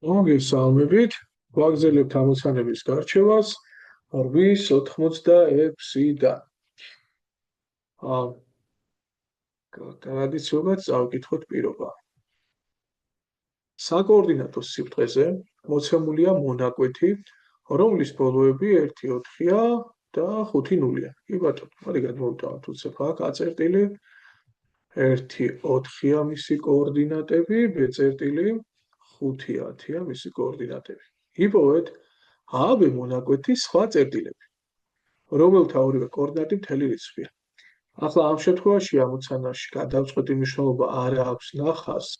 მოგესალმებით. ვაგრძელებთ ამოცანების გარჩევას 8.86-დან. ტრადიციულად წავკითხოთ პირობა. საკოორდინატო სიბრტყეზე მოცემულია მონაკვეთი, რომლის ბოლოები 1-4-ია და 5-0-ია. კი ბატონო, მოდი გადმოვიტანოთ უცებ აქ აწერტილი 1-4-ია მისი კოორდინატები, ბ-5-10-ია მისი კოორდინატები. იპოვეთ AB მონაკვეთის სხვა წერტილები, რომელთა ორივე კოორდინატი მთელი რიცხვია. ახლა ამ შემთხვევაში ამოცანაში გადავწყვეტი მნიშვნელობა არ აქვს ნახაზს,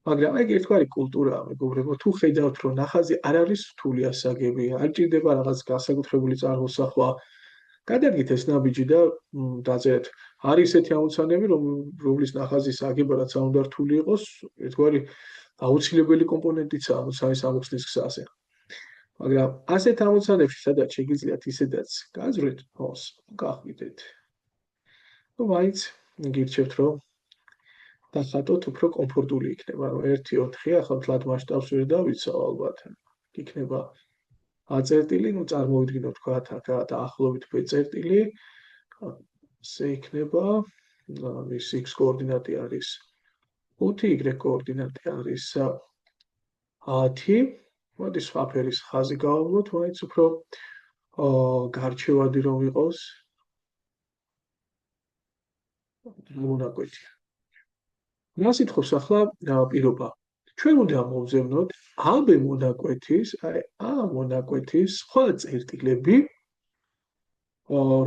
მაგრამ ეგ ერთგვარი კულტურაა, მეგობრებო, თუ ხედავთ, რომ ნახაზი არ არის რთული ასაგები, არ ჭირდება რაღაც განსაკუთრებული წარმოსახვა, გადადგით ეს ნაბიჯი და დაწერეთ. არის ესეთი ამოცანები, რომლის ნახაზის აგება რაც არ უნდა რთული იყოს, ერთგვარი აუცილებელი კომპონენტიცაა ამოცანის ამოხსნის გზაზე. მაგრამ ასეთ ამოცანებში, სადაც შეგიძლიათ ისედაც გაზრდეთ, ხოს, გახვიდეთ. მაინც გირჩევთ, რომ დახატოთ უფრო კომფორტული იქნება, რომ 1-4-ია, ახლა მთლად მასშტაბს ვერ დავიცავ ალბათ. იქნება A-წერტილი, წარმოვიდგინოთ თქვათ აქ დაახლოებით B-წერტილი, ესე იქნება მის X კოორდინატი არის 5, Y კოორდინატი არის 10. მოდი სხვა ფერის ხაზი გავავლოთ, მაინც უფრო გარჩევადი რომ იყოს. მონაკვეთი. რას ითხოვს ახლა პირობა? ჩვენ უნდა მოვზევნოთ AB მონაკვეთის, აი A მონაკვეთის სხვა წერტილები,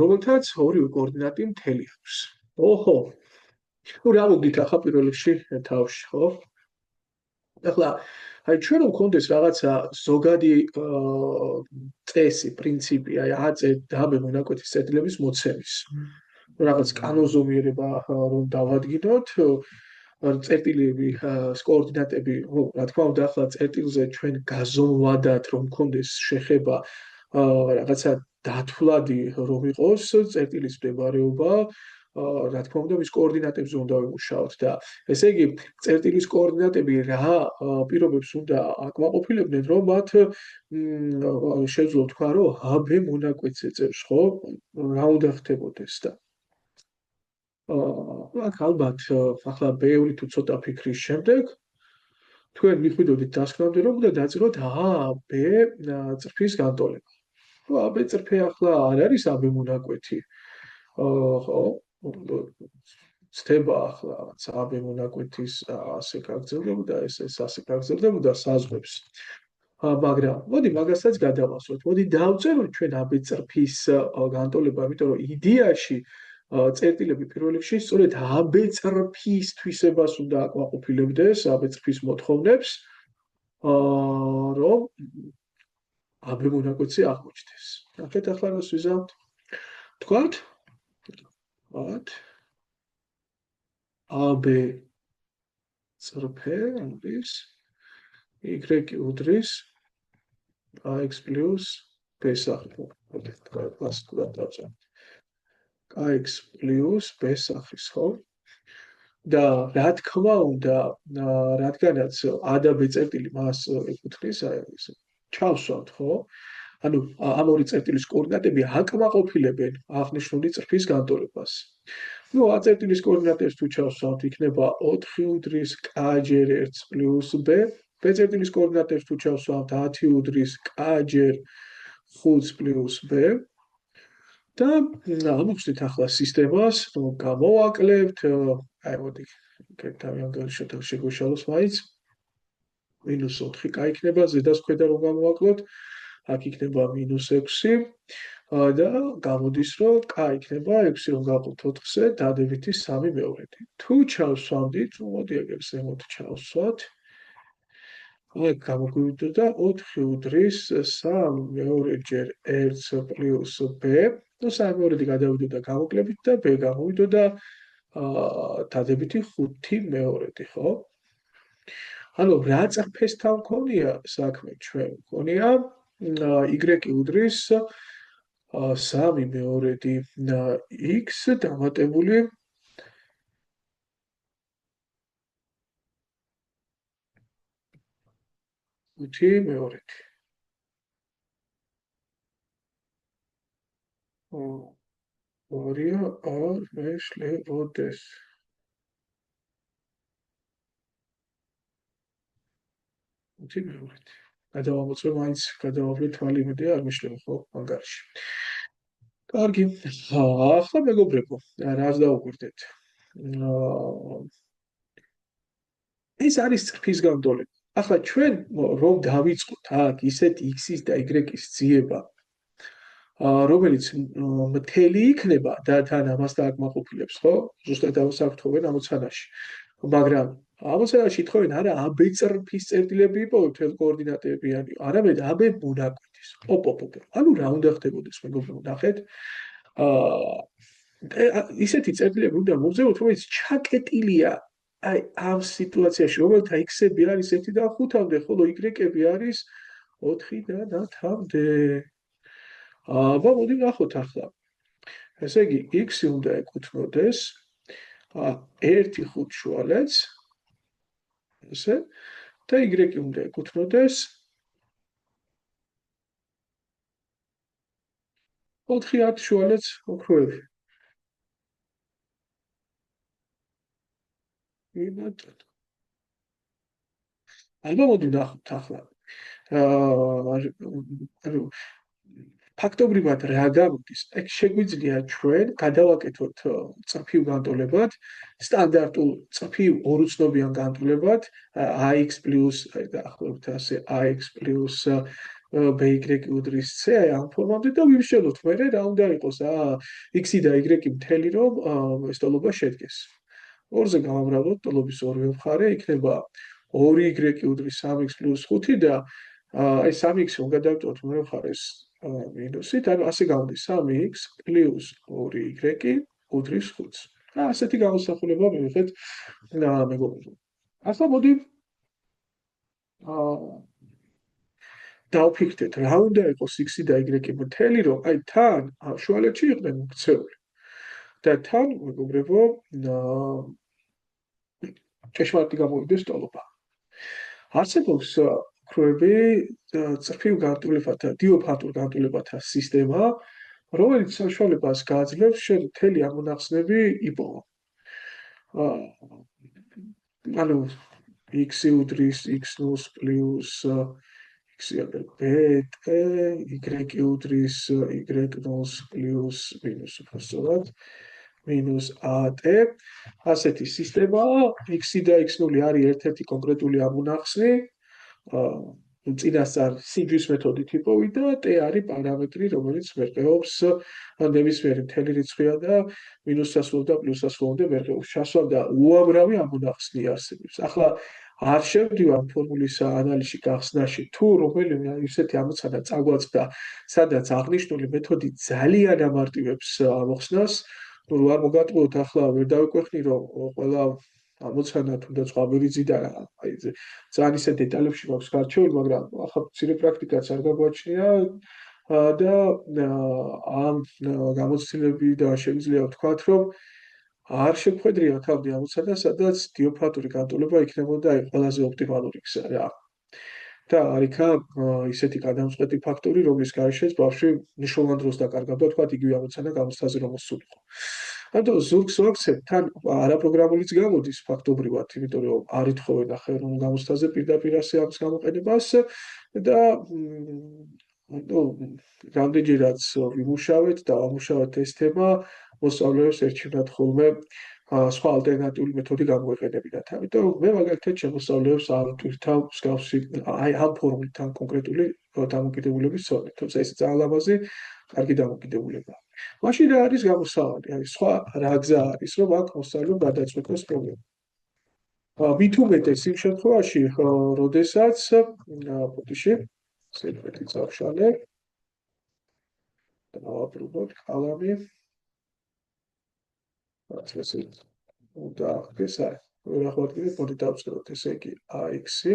რომელთაც ორივე კოორდინატი მთელი აქვს. ოჰო. ნუ რა მოგდით ახლა პირველ რიგში თავში, ხო? ახლა აი ჩვენ რომ გქონდეს რაღაცა ზოგადი წესი, პრინციპი, აი AB მონაკვეთის წერტილების მოცემის. რაღაც კანონზომიერება რომ დავადგინოთ, წერტილები, კოორდინატები, რა თქმა უნდა, ახლა წერტილზე ჩვენ გაზომვადათ, რომ გქონდეს შეხება რაღაცა დათვლადი რომ იყოს წერტილის მდებარეობა, რა თქმა უნდა, მის კოორდინატებზე უნდა ვიმუშაოთ და ესე იგი, წერტილის კოორდინატები რა პირობებს უნდა აკმაყოფილებდნენ, რომ მათ შეძლო თქვა, რომ AB მონაკვეთს ეწევს, ხო? რა უნდა ხდებოდეს და აქ ალბათ ახლა ბევრი თუ ცოტა ფიქრის შემდეგ თქვენ მიხვიდოდით დასკვნამდე რომ უნდა დაწეროთ AB წრფის განტოლება. ხო, AB წრფი ახლა არ არის AB მონაკვეთი. ხო, ცდება ახლა რაღაც AB მონაკვეთის ასე გაგრძელდებოდა, ეს ასე გაგრძელდებოდა საზღვრებს. მაგრამ მოდი მაგასაც გადავასვათ. მოდი დავწეროთ ჩვენ AB წრფის განტოლება, იმიტომ რომ იდეაში წერტილები პირველ რიგში სწორედ AB წრფის თვისებას უნდა აკმაყოფილებდეს, AB წრფის მოთხოვნებს, რომ AB მონაკვეთი აღმოჩნდეს. ნახეთ ახლა რას ვიზამთ. თქვათ AB წრფე არის Y უდრის AX პლუს B სახით. კლასიკურად დავწერთ. AX პლუს B სახის, ხო? და რა თქმა უნდა, რადგანაც A და B წერტილი მას ეკუთვნის, აი ეს ჩავსვათ, ხო? ანუ ამ ორი წერტილის კოორდინატები აკმაყოფილებენ აღნიშნული წრფის განტოლებას. ნუ A წერტილის კოორდინატებს თუ ჩავსვათ, იქნება 4 უდრის K ჯერ 1 პლუს B, B წერტილის კოორდინატებს თუ ჩავსვათ, 10 უდრის K ჯერ 5 პლუს B. და ამოვხსნით ახლა სისტემას, გამოვაკლებთ, აი მოდი, თავიანთ შეტევ შეგვეშალოს მაინც. -4 K იქნება, ზედას ქვედა რომ გამოვაკლოთ, აქ იქნება -6 და გამოდის, რომ K იქნება 6 რომ გავყოთ 4-ზე, დადებითი 3/2. თუ ჩავსვამდით, მოდი ეგრე ზემოთ ჩავსვათ. აი გამოგვივიდა 4 უდრის 3/2 ჯერ 1 პლუს B. ნუ 3/2 გადავიდოდა გამოკლებით და B გამოვიდოდა დადებითი 5/2, ხო? ანუ რა წრფესთან მქონია საქმე ჩვენ? მქონია Y უდრის 3/2 X დამატებული 5 მეორეთი. ორია არ მეშლებოდეს. თი მეორეთი. გადავამოწმე მაინც გადავავლე თვალი იმედია არ მეშლება ხო მაგარში. კარგი. ახლა მეგობრებო, რას დავუკვირდეთ? ეს არის წრფის განტოლება. ახლა ჩვენ რომ დავიწყოთ აქ ისეთ x-ის და y-ის ძიება, რომელიც მთელი იქნება და თან ამასთან აკმაყოფილებს, ხო? ზუსტად ამას აღთხოვენ ამოცანაში. მაგრამ ამოცანაში თხოვენ არა AB წრფის წერტილები იპოვეთ თელ კოორდინატებიანი, არამედ AB მონაკვეთის. ანუ რა უნდა ხდებოდეს მეგობრებო, ნახეთ. ისეთი წერტილები უნდა მოგზაუროთ, რომელიც ჩაკეტილია აი ამ სიტუაციაში, რომელთა x-ები არის 1 და 5-მდე, ხოლო y-ები არის 4 და 10-მდე. მოდი ნახოთ ახლა. ესე იგი, x უნდა ეკუთვნოდეს 1 შუალედს, ესე, და y უნდა ეკუთვნოდეს 4 შუალედს ოქროები. ალბათ მოდი ნახოთ ახლა. ფაქტობრივად რა გამოდის? ეგ შეგვიძლია ჩვენ გადავაკეთოთ წრფივ განტოლებად, სტანდარტულ წრფივ ორუცნობიან განტოლებად, ax + დაახლოებით ასე ax + by უდრის c აი ამ ფორმამდე და ვიმსჯელოთ მერე რა უნდა იყოს x-ი და y-ი მთელი რომ ეს ტოლობა შედგეს. 2-ზე გამამრავლოთ ტოლობის ორივე მხარე იქნება 2y უდრის 3x + 5 და აი 3x უნდა დავტოვოთ მეორე მხარეს მინუსით, ანუ ასე გავდის 3x + 2y უდრის 5-ს. ასეთი გამოსახულება მივიღეთ მეგობრებო. ახლა მოდი დავფიქრდეთ, რა უნდა იყოს x-ი და y-ი მთელი, რომ აი თან შუალედში იყვნენ მოქცეული. და თან მეგობრებო ჭეშმარიტი გამოვიდეს ტოლობა. არსებობს ოქროები წრფივ განტოლებათა, დიოფანტურ განტოლებათა სისტემა, რომელიც საშუალებას გააძლევს შენ მთელი ამონახსნები იპოვო. ანუ x უდრის x-ნუს პლუს x-ი y უდრის y-ნუს პლუს მინუს უბრალოდ მინუს at. ასეთი სისტემაა, x-ი და x-ნული არის ერთ-ერთი კონკრეტული ამონახსნი, წინასწარ სიჯის მეთოდით იპოვით და t არის პარამეტრი, რომელიც მერყეობს ნებისმიერი მთელი რიცხვია და მინუსასვლოვ და პლუსასვლოვამდე მერყეობს. ჩასვლა და უამრავი ამონახსნი არსებობს. ახლა არ შევდივარ ფორმულის ანალიზში გახსნაში, თუ რომელიმე ისეთი ამოცანა წაგვაწყდა, სადაც აღნიშნული მეთოდი ძალიან ამარტივებს მოხსნას, ნუ არ მოგატყუოთ ახლა ვერ დავიკვეხნი, რომ ყველა ამოცანა თუნდაც ყვავერიძი და აი ძალიან ისე დეტალებში მაქვს გარჩეული, მაგრამ ახლა მცირე პრაქტიკაც არ გაგვაჩნია და ამ გამოცდილებიდან შეგვიძლია ვთქვათ, რომ არ შეგვხედრია თავი ამოცანა, სადაც დიოფანტური განტოლება იქნებოდა აი ყველაზე ოპტიმალური გზა რა. და არიქა ისეთი გადამწყვეტი ფაქტორი, რომლის გარეშეც ბავშვი მნიშვნელოვან დროს დაკარგავდა, თქვათ იგივე ამოცანა გამოცდაზე რომ მოსულიყო. ანუ ზურგს ვაქცევთ, თან არაპროგრამულიც გამოდის ფაქტობრივად, იმიტომ რომ არ ითხოვენ ახლა რომ გამოცდაზე პირდაპირ ასე ამის გამოყენებას და რამდენჯერაც ვიმუშავეთ და ვამუშავეთ ეს თემა, მოსწავლეებს ერჩივნათ ხოლმე სხვა ალტერნატიული მეთოდი გამოეყენებინათ. ამიტომ მე მაგალითად შემოსწავლეებს ავტვირთავ მსგავსი აი ამ ფორმულით ან კონკრეტული დამოკიდებულების ცოდნით, თუმცა ეს ძალიან ლამაზი, კარგი დამოკიდებულებაა. მაშინ რა არის გამოსავალი? აი სხვა რა გზა არის, რომ აქ მოსწავლემ გადაწყვეტოს პრობლემა. მით უმეტეს იმ შემთხვევაში, როდესაც ფოტოში სერვერი წავშალე და ავაბრუნოთ კალამი ასე და ეს არის ვერახავდით მოდი დავწეროთ ესე იგი ax-ი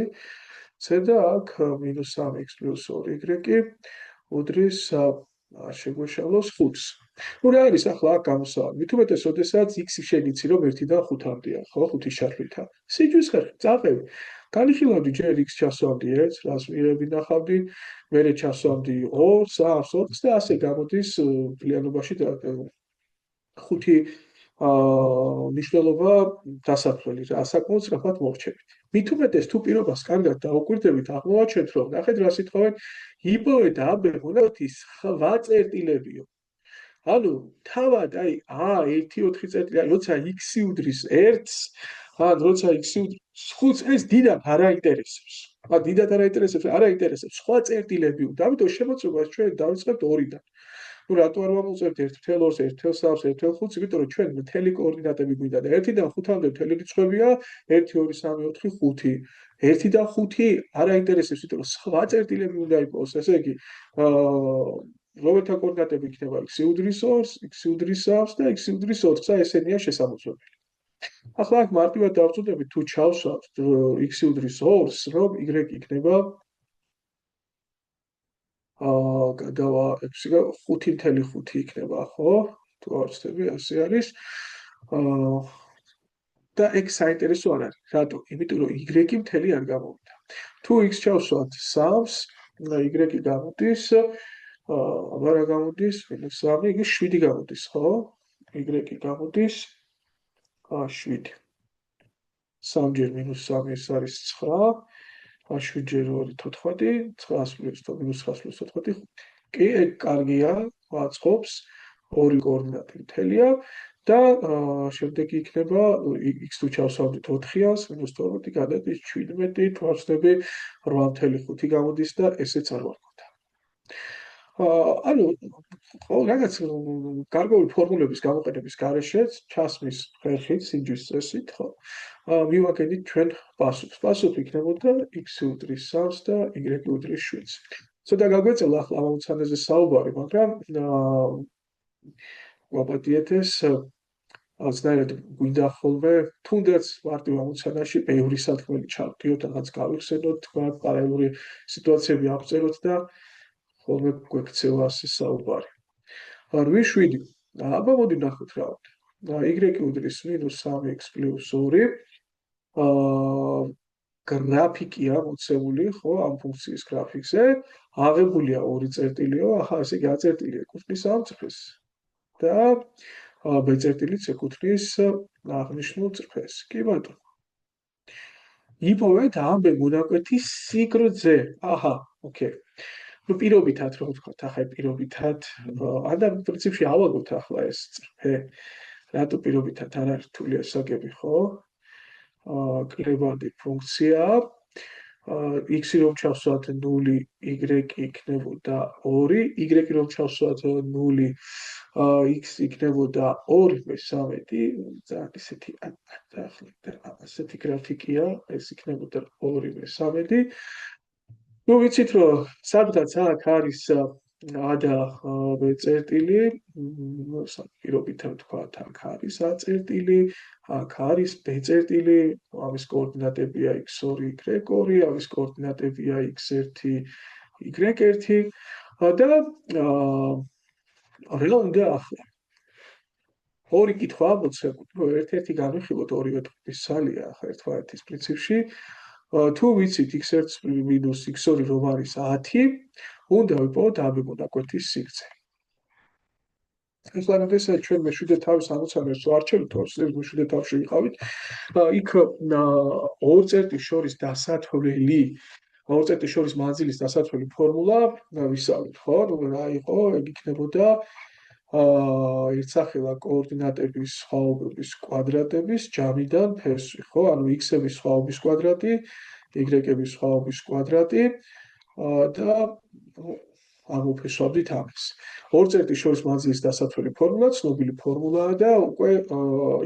c და აქ -3x + 2y უდრის შეგვეშალოს 5-ს. ნუ რა არის ახლა აქ გამოსავალი? მით უმეტეს, ოდესაც x-ი შეგიცი, რომ 1-დან 5-მდეა, ხო, 5-ის ჩათვლითა. სიჯვის ხერხი, წაყევი. განიხილავდი ჯერ x ჩასვამდი 1, რას მიერები ნახავდი, მერე ჩასვამდი 2, 3, 4 და ასე გამოდის მთლიანობაში 5 მნიშვნელობა დასათვლელი რა, საკმაოდ სწრაფად მოვრჩებით. მით უმეტეს თუ პირობას კარგად დაუკვირდებით, აღმოვაჩენთ, რომ ნახეთ რა სიტყვავენ, იპოვე და აბ მონათის 8 წერტილებიო. ანუ თავად აი 1-4 წერტილი, როცა x-ი უდრის 1-ს, როცა x-ი უდრის 5-ს, ეს დიდად არ აინტერესებს. დიდად არ აინტერესებს, არ აინტერესებს სხვა წერტილები. ამიტომ შემოწმებას ჩვენ დავიწყებთ 2-დან. ნუ რატო არ ვამოვწერთ 1/2, 1/3, 1/5, იმიტომ რომ ჩვენ მთელი კოორდინატები გვინდა და 1-დან 5-მდე მთელი რიცხვებია 1, 2, 3, 4, 5. 1-დან 5 არ აინტერესებს, იმიტომ რომ სხვა წერტილები უნდა იპოვოს, ესე იგი რომელთა კოორდინატები იქნება x-ი უდრის 2-ს, x-ი უდრის 3-ს და x-ი უდრის 4-ს, ესენია შესამოწმებელი. ახლა აქ მარტივად დავწოდებით, თუ ჩავსვათ x-ი უდრის 2-ს, რომ y იქნება გადავა 5.5 იქნება, ხო? თუ არ ვცდები, ასე არის. და x საინტერესო არ არის. რატო? იმიტომ რომ y მთელი არ გამოვიდა. თუ x ჩავსვათ 3-ს, y გამოდის, აბა რა გამოდის? -3, იგი 7 გამოდის, ხო? y გამოდის 7. 3-ჯერ -3 ეს არის 9. 7-ჯერ 2 14, 9 + 9 + 14. კი, ეგ კარგია, აწყობს, 2 კოორდინატი მთელია და შემდეგი იქნება x თუ ჩავსვამდით 4-ას, -12 გადადის 17, თუ არ ვცდები 8.5 გამოდის და ესეც არ ვარქოთა. ანუ რაღაც გარკვეული ფორმულების გამოყენების გარეშეც ჩასმის ხერხით, სიჯვის წესით, ხო? მივაგენით ჩვენ პასუხს. პასუხი იქნებოდა x უდრის 3-ს და y უდრის 7-ს. ცოტა გაგვეწელა ახლა ამ ამოცანაზე საუბარი, მაგრამ ვაპატიეთ ეს აღსნაირად გვინდა ხოლმე, თუნდაც მარტივ ამოცანაში ბევრი სათქმელი ჩავდიოთ, რაღაც გავიხსენოთ, თქვა პარალელური სიტუაციები აღწეროთ და ხოლმე გვექცევა ასე საუბარი. 8-7. აბა მოდი ნახოთ რა უნდა. y უდრის -3x + 2. გრაფიკია მოცემული, ხო, ამ ფუნქციის გრაფიკზე. აღებულია 2 წერტილიო, ახლა ესე იგი a წერტილი ეკუთვნის ამ წრეს და b წერტილიც ეკუთვნის აღნიშნულ წრეს. კი ბატონო. იპოვეთ ამ b მონაკვეთის სიგრძე. აჰა, ოკეი. ნუ პირობითად რომ ვთქვათ, ახლა პირობითად, და პრინციპში ავაგოთ ახლა ეს წრე. რატო პირობითად არ არის რთული ასაგები, ხო? კლებადი ფუნქცია. x-ი რომ ჩავსვათ 0, y იქნებოდა 2, y რომ ჩავსვათ 0, x იქნებოდა 2/13, ძალიან ასეთი გრაფიკია, ეს იქნებოდა 2/13. ნუ ვიცით რომ სადღაც აქ არის a და b წერტილი, პირობითად ვთქვათ, აქ არის a წერტილი, აქ არის b წერტილი, ამის კოორდინატებია x2, y2, ამის კოორდინატებია x1, y1 და რა უნდა ახლა? ორი კითხვა ამოცემთ, რომ ერთ-ერთი განვიხილოთ, ორივე ტიპის ძალია ახლა ერთმანეთის პრინციპში. თუ ვიცით x1 - x2 რომ არის 10, უნდა ვიპოვოთ AB მონაკვეთის სიგრძე. ახლა როდესაც ჩვენ მეშვიდე თავის ამოცანებს ვარჩევთ, მეშვიდე თავში ვიყავით, იქ ორ წერტილს შორის დასათვლელი, ორ წერტილს შორის მანძილის დასათვლელი ფორმულა ვისწავლეთ, ხო? რა იყო? ეგ იქნებოდა ერთსახელა კოორდინატების სხვაობების კვადრატების ჯამიდან ფერსვი, ხო? ანუ x-ების სხვაობის კვადრატი, y-ების სხვაობის კვადრატი და ამოფესვავდით ამას. ორ წერტილს შორის მანძილის დასათვლელი ფორმულა, ცნობილი ფორმულაა და უკვე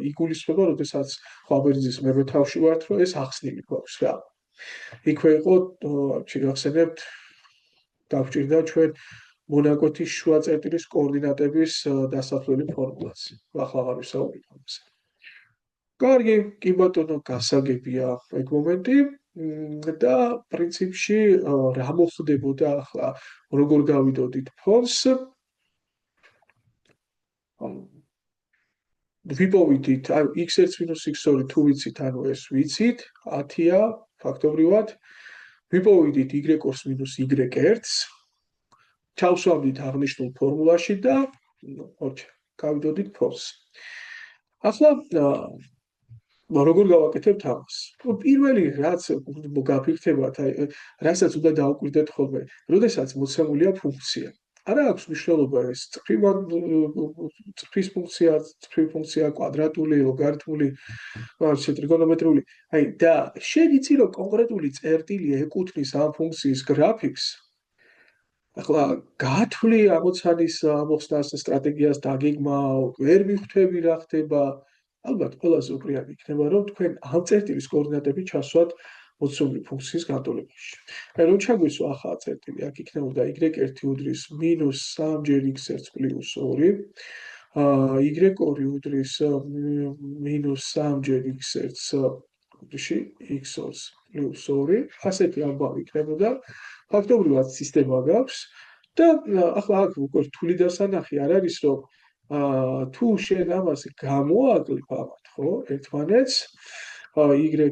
იგულისხმება, როდესაც ხვაბერძის მერვე თავში ვართ, რომ ეს ახსნილი გვაქვს რა. იქვე იყო, შეგახსენებთ, დავჭირდა ჩვენ მონაკვეთის შუა წერტილის კოორდინატების დასათვლელი ფორმულაც. ახლა აღარ ვისაუბრებ ამაზე. კარგი, კი ბატონო, გასაგებია ეგ მომენტი და პრინციპში რა მოხდებოდა ახლა, როგორ გავიდოდით ფონს? ვიპოვიდით, ანუ x1 - x2 თუ ვიცით, ანუ ეს ვიცით, 10-ია ფაქტობრივად. ვიპოვიდით y-ორს მინუს y-ერთს. ჩავსვამდით აღნიშნულ ფორმულაში და გავიდოდით ფოლს. ახლა როგორ გავაკეთებთ ამას? პირველი რაც გაფიქრდებათ, რასაც უნდა დაუკვირდეთ ხოლმე, როდესაც მოცემულია ფუნქცია. არა აქვს მნიშვნელობა ეს წრფის ფუნქცია, წრფი ფუნქცია, კვადრატული, ლოგარითმული, ტრიგონომეტრიული. და შენ იცი, რომ კონკრეტული წერტილი ეკუთვნის ამ ფუნქციის გრაფიკს. ახლა გათვლი ამოცანის ამოხსნას სტრატეგიას დაგეგმავ, ვერ მიხვდები რა ხდება. ალბათ ყველაზე უპირატე იქნება, რომ თქვენ ამ წერტილის კოორდინატები ჩასვათ მოცემული ფუნქციის განტოლებაში. რომ ჩაგვისვა ახლა წერტილი, აქ იქნებოდა y1 უდრის -3 ჯერ x1 + 2, y2 უდრის -3 ჯერ x1 x2 + 2, ასეთი ამბავი იქნებოდა. ფაქტობრივად სისტემა გაქვს და ახლა აქ უკვე რთული დასანახი არ არის, რომ თუ შენ ამას გამოაკლებ ამათ, ხო, ერთმანეთს, y1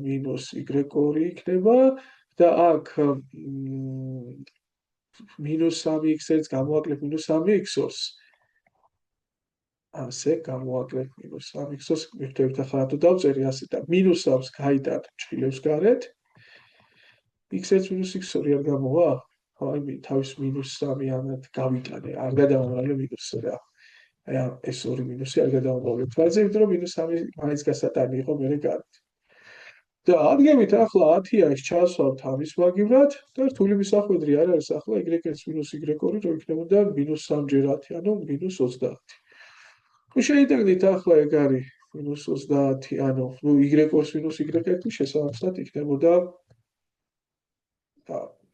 მინუს y2 იქნება და აქ -3x1 გამოაკლებ -3x2-ს. ასე გამოაკლებ -3x2-ს, მივხვდებით ახლა რატო დავწერი ასე და -3-ს გაიტან ჭრილებს გარეთ. x1 - x2 არ გამოვა? აი თავის -3 ანად გავიტანე, არ გადავამრავლე -3 რა. აი ეს ორი მინუსი არ გადავამრავლე. თვალზე იმიტომ რომ -3 მაინც გასატანი იყო მერე გარეთ. და ადგებით ახლა 10-ია ის ჩავსვავთ ამის მაგივრად და რთული მისახვედრი არ არის ახლა y1 - y2 რო იქნებოდა -3 ჯერ 10, ანუ -30. თუ შეიტანით ახლა ეგ არის -30, ანუ y-ორს - y1 შესაბამისად იქნებოდა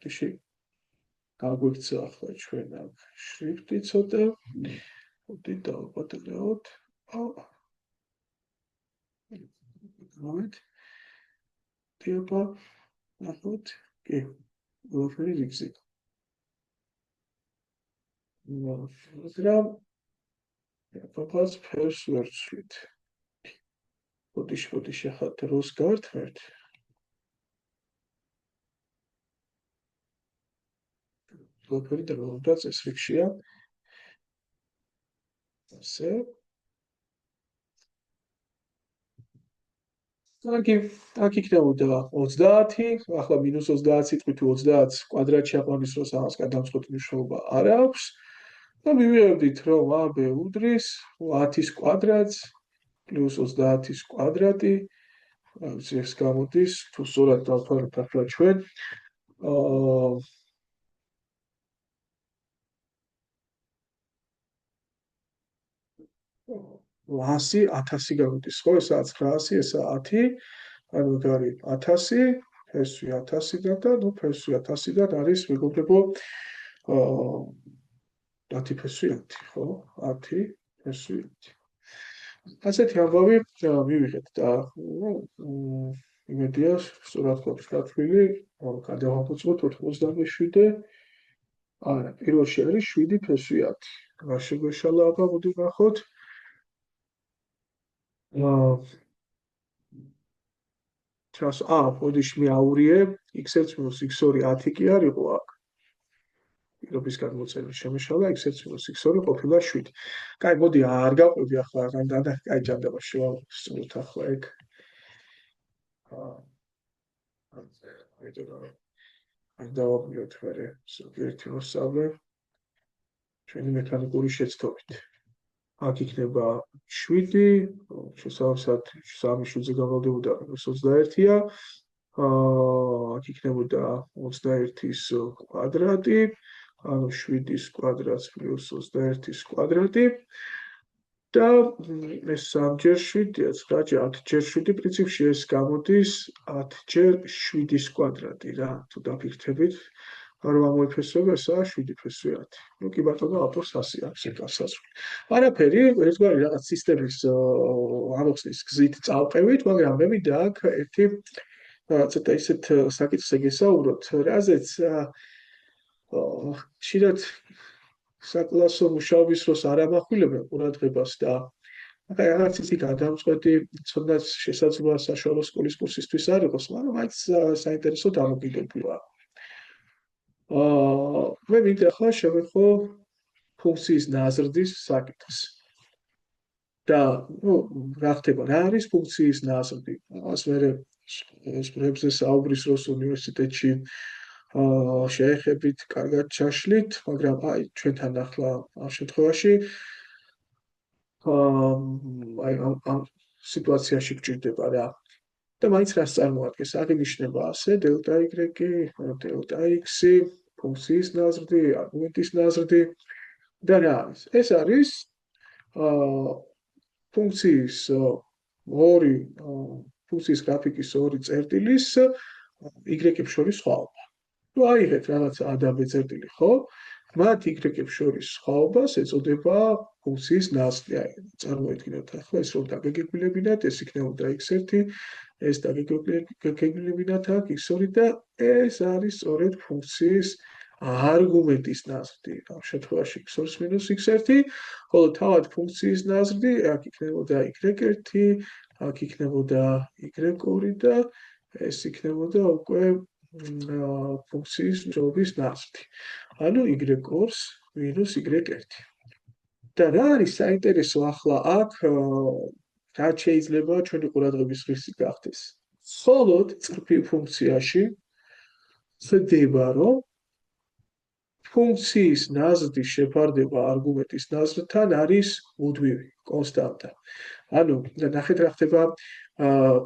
თიში გაგვიქცა ახლა ჩვენ აქ შრიფტი ცოტა. ოდით დავაპატაროთ. moment. Типа, ნახოთ, კი, ვაფერი რიგზე. მაგრამ პაპას ფერს ვერ ვცვლით. ბოდიში ახლა დროს გავართმევთ. ვაფერი და რომ წესრიგშია. ასე. აქ იქნებოდა 30, ახლა -30 სიტყვით 30-ს კვადრატში აყვანის დროს ამას გადამწყვეტი მნიშვნელობა არ აქვს. და მივიღებდით, რომ AB უდრის 10-ის კვადრატს პლუს 30-ის კვადრატი. ეს გამოდის, თუ სწორად დავთვალოთ ახლა ჩვენ. 1000 გამოდის, ხო, ესაა 900, ესაა 10, ანუ ეგ არის 1000, ფესვი 1000-დან და ნუ ფესვი 1000-დან არის მეგობრებო 10 ფესვი 10, ხო? 10 ფესვი 10. ასეთი ამბავი მივიღეთ და იმედია სწორად გვაქვს გათვლილი, გადავაფუძნოთ 97. არა, პირველში არის 7 ფესვი 10. რა შეგვეშალა აბა, მოდი ნახოთ. ბოდიში მეაურიე x1 - x2 10 კი არ იყო აქ. პირობის გადმოცემის შემეშალა x1 - x2 ყოფილა 7. კაი, მოდი არ გავყვები ახლა და კაი ჯანდება შევასწროთ ახლა ეგ. არ დავაბიოთ მერე ზოგიერთი მოსწავლე ჩვენი მექანიკური შეცდომით. აქ იქნება 7, შესაბამისად 3-7-ზე გამოვდებოდა -21-ია. აქ იქნებოდა 21-ის კვადრატი, ანუ 7-ის კვადრატს პლუს 21-ის კვადრატი. და ეს 3 ჯერ 7-ია, 9 ჯერ 10 ჯერ 7 პრინციპში ეს გამოდის 10 ჯერ 7-ის კვადრატი რა, თუ დაფიქრდებით. რომ ამოიფესვება, ესაა 7 ფესვი 10. ნუ კი ბატონო, ავტორს 100 აქვს ეს გასაზრდელი. არაფერი, ერთგვარი რაღაც სისტემის ამოხსნის გზით წავყევით, მაგრამ მე მინდა აქ ერთი ცოტა ისეთ საკითხზე გესაუბროთ, რაზეც ხშირად საკლასო მუშაობის დროს არ ამახვილებენ ყურადღებას და რაღაც ისეთი გადამწყვეტი ცოდნაც შესაძლოა საშუალო სკოლის კურსისთვის არ იყოს, მაგრამ მაინც საინტერესო დამოკიდებულია. მე მინდა ახლა შევეხო ფუნქციის ნაზრდის საკითხს. და რა ხდება, რა არის ფუნქციის ნაზრდი? ამას მე სპრებზე საუბრის დროს უნივერსიტეტში შეეხებით კარგად ჩაშლით, მაგრამ აი ჩვენთან ახლა ამ შემთხვევაში ამ სიტუაციაში გჭირდება რა. და მაინც რას წარმოადგენს? აღინიშნება ასე დელტა y, დელტა x, ფუნქციის ნაზრდი, არგუმენტის ნაზრდი და რა არის? ეს არის ფუნქციის ორი ფუნქციის გრაფიკის ორი წერტილის y-ებს შორის სხვაობა. თუ აიღეთ რაღაცა a და b წერტილი, ხო? მათ y-ებს შორის სხვაობას ეწოდება ფუნქციის ნაზრდი. წარმოიდგინოთ ახლა ეს რომ დაგეგმილებინათ, ეს იქნებოდა x1, ეს დაგეგმილებინათ აქ x2 და ეს არის სწორედ ფუნქციის არგუმენტის ნაზრდი. ამ შემთხვევაში x2 მინუს x1, ხოლო თავად ფუნქციის ნაზრდი აქ იქნებოდა y1, აქ იქნებოდა y2 და ეს იქნებოდა უკვე ფუნქციის მჟღობის ნაზრდი. ანუ y2 მინუს y1. და რა არის საინტერესო ახლა აქ რაც შეიძლება ჩვენი ყურადღების ღირსი გახდეს. მხოლოდ წრფივ ფუნქციაში ხდება, რომ ფუნქციის ნაზრდის შეფარდება არგუმენტის ნაზრთან არის მუდმივი, კონსტანტა. ანუ ნახეთ რა ხდება,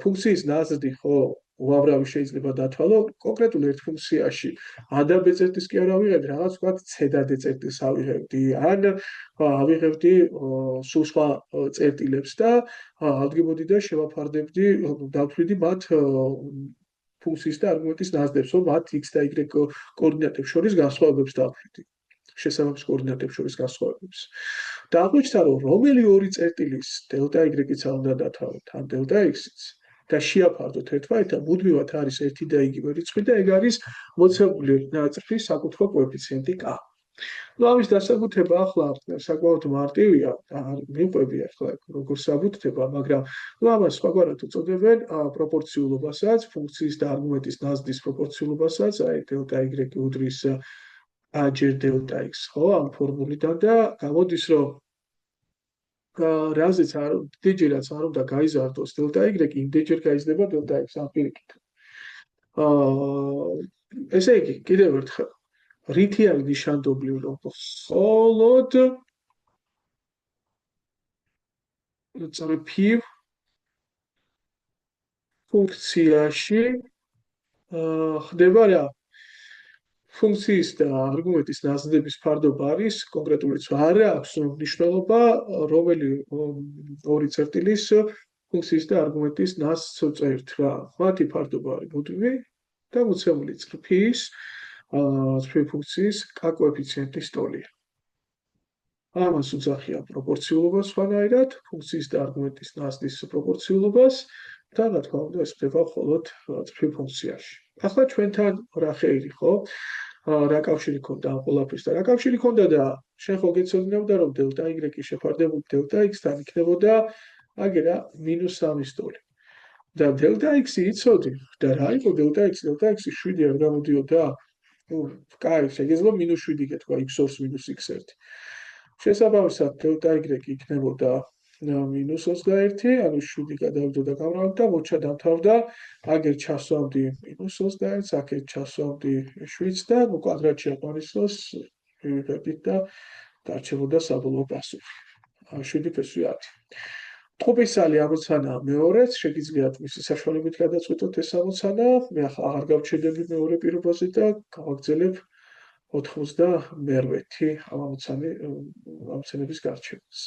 ფუნქციის ნაზრდი ხო უამრავი შეიძლება დათვალო კონკრეტულ ერთ ფუნქციაში a და b წერტილს კი არ ავიღებდი, რაღაც ვთქვათ c და d წერტილს ავიღებდი, ან ავიღებდი სულ სხვა წერტილებს და ავდგებოდი და შევაფარდებდი, დავთვლიდი მათ ფუნქციის და არგუმენტის ნაზრდებს, რომ მათ x და y კოორდინატებს შორის განსხვავებებს დავთვლიდი. შესაბამის კოორდინატებს შორის განსხვავებებს. და აღმოჩნდა, რომ რომელი ორი წერტილის დელტა y-იც არ უნდა დათვალოთ, ან დელტა x-იც და შეაფარდოთ ერთმანეთთან, მუდმივად არის ერთი და იგივე რიცხვი და ეგ არის მოცებული ნაწრის საკუთრო კოეფიციენტი k. ამის დასაკუთრება ახლა საკმაოდ მარტივია, არ მიყვები ახლა როგორ საბუთდება, მაგრამ ამას სხვაგვარად უწოდებენ პროპორციულობასაც, ფუნქციის და არგუმენტის ნაზრდის პროპორციულობასაც, აი დელტა y უდრის a ჯერ დელტა x, ხო, ამ ფორმულიდან და გამოდის, რომ რაზეც იმდენჯერაც არ უნდა გაიზარდოს დელტა y, იმდენჯერ გაიზრდება დელტა x ამ პირიქით. ესე იგი, კიდევ ერთხელ რითი არის ნიშანდობლივ, რომ მხოლოდ წრფივ ფუნქციაში ხდება რა? ფუნქციის და არგუმენტის ნაზრდების ფარდობა არის კონკრეტული რიცხვი. არ აქვს მნიშვნელობა, რომელი ორი წერტილის ფუნქციის და არგუმენტის ნაზრდს წერთ რა. მათი ფარდობა არის მუდმივი და მოცემული წრფის ფუნქციის k კოეფიციენტის ტოლია. ამას უძახიან პროპორციულობას სხვანაირად, ფუნქციის და არგუმენტის ნაზრდის პროპორციულობას და რა თქმა უნდა ეს ხდება მხოლოდ წრფივ ფუნქციაში. ახლა ჩვენთან რა ხეირი, ხო? რა კავშირი ქონდა ამ ყველაფერს და რა კავშირი ქონდა და შენ ხო გეცოდინებდა, რომ დელტა y შეფარდებოდა დელტა x-თან იქნებოდა აგერა -3 ტოლი. და დელტა x-ი იცოდი და რა იყო დელტა x? დელტა x-ი 7 არ გამოდიოდა? კაი, შეგეძლო -7 გეთქვა x2 მინუს x1. შესაბამისად დელტა y იქნებოდა -21, ანუ 7 გადავიდო და გამრავალდა, მოჩა დამთავრდა, აგერ ჩასვამდი -21, აქეთ ჩასვამდი 7 და კვადრატში აყვანისლოს ვიღებდით და დარჩებოდა საბოლოო პასუხი. 7/10. ტყუპისცალი ამოცანა მეორეც, შეგიძლიათ მისი საშუალებით გადაწყვეტოთ ეს ამოცანა, მე ახლა აღარ გავჩერდები მეორე პირობაზე და გავაგრძელებ 98 ამ ამოცანების გარჩევას.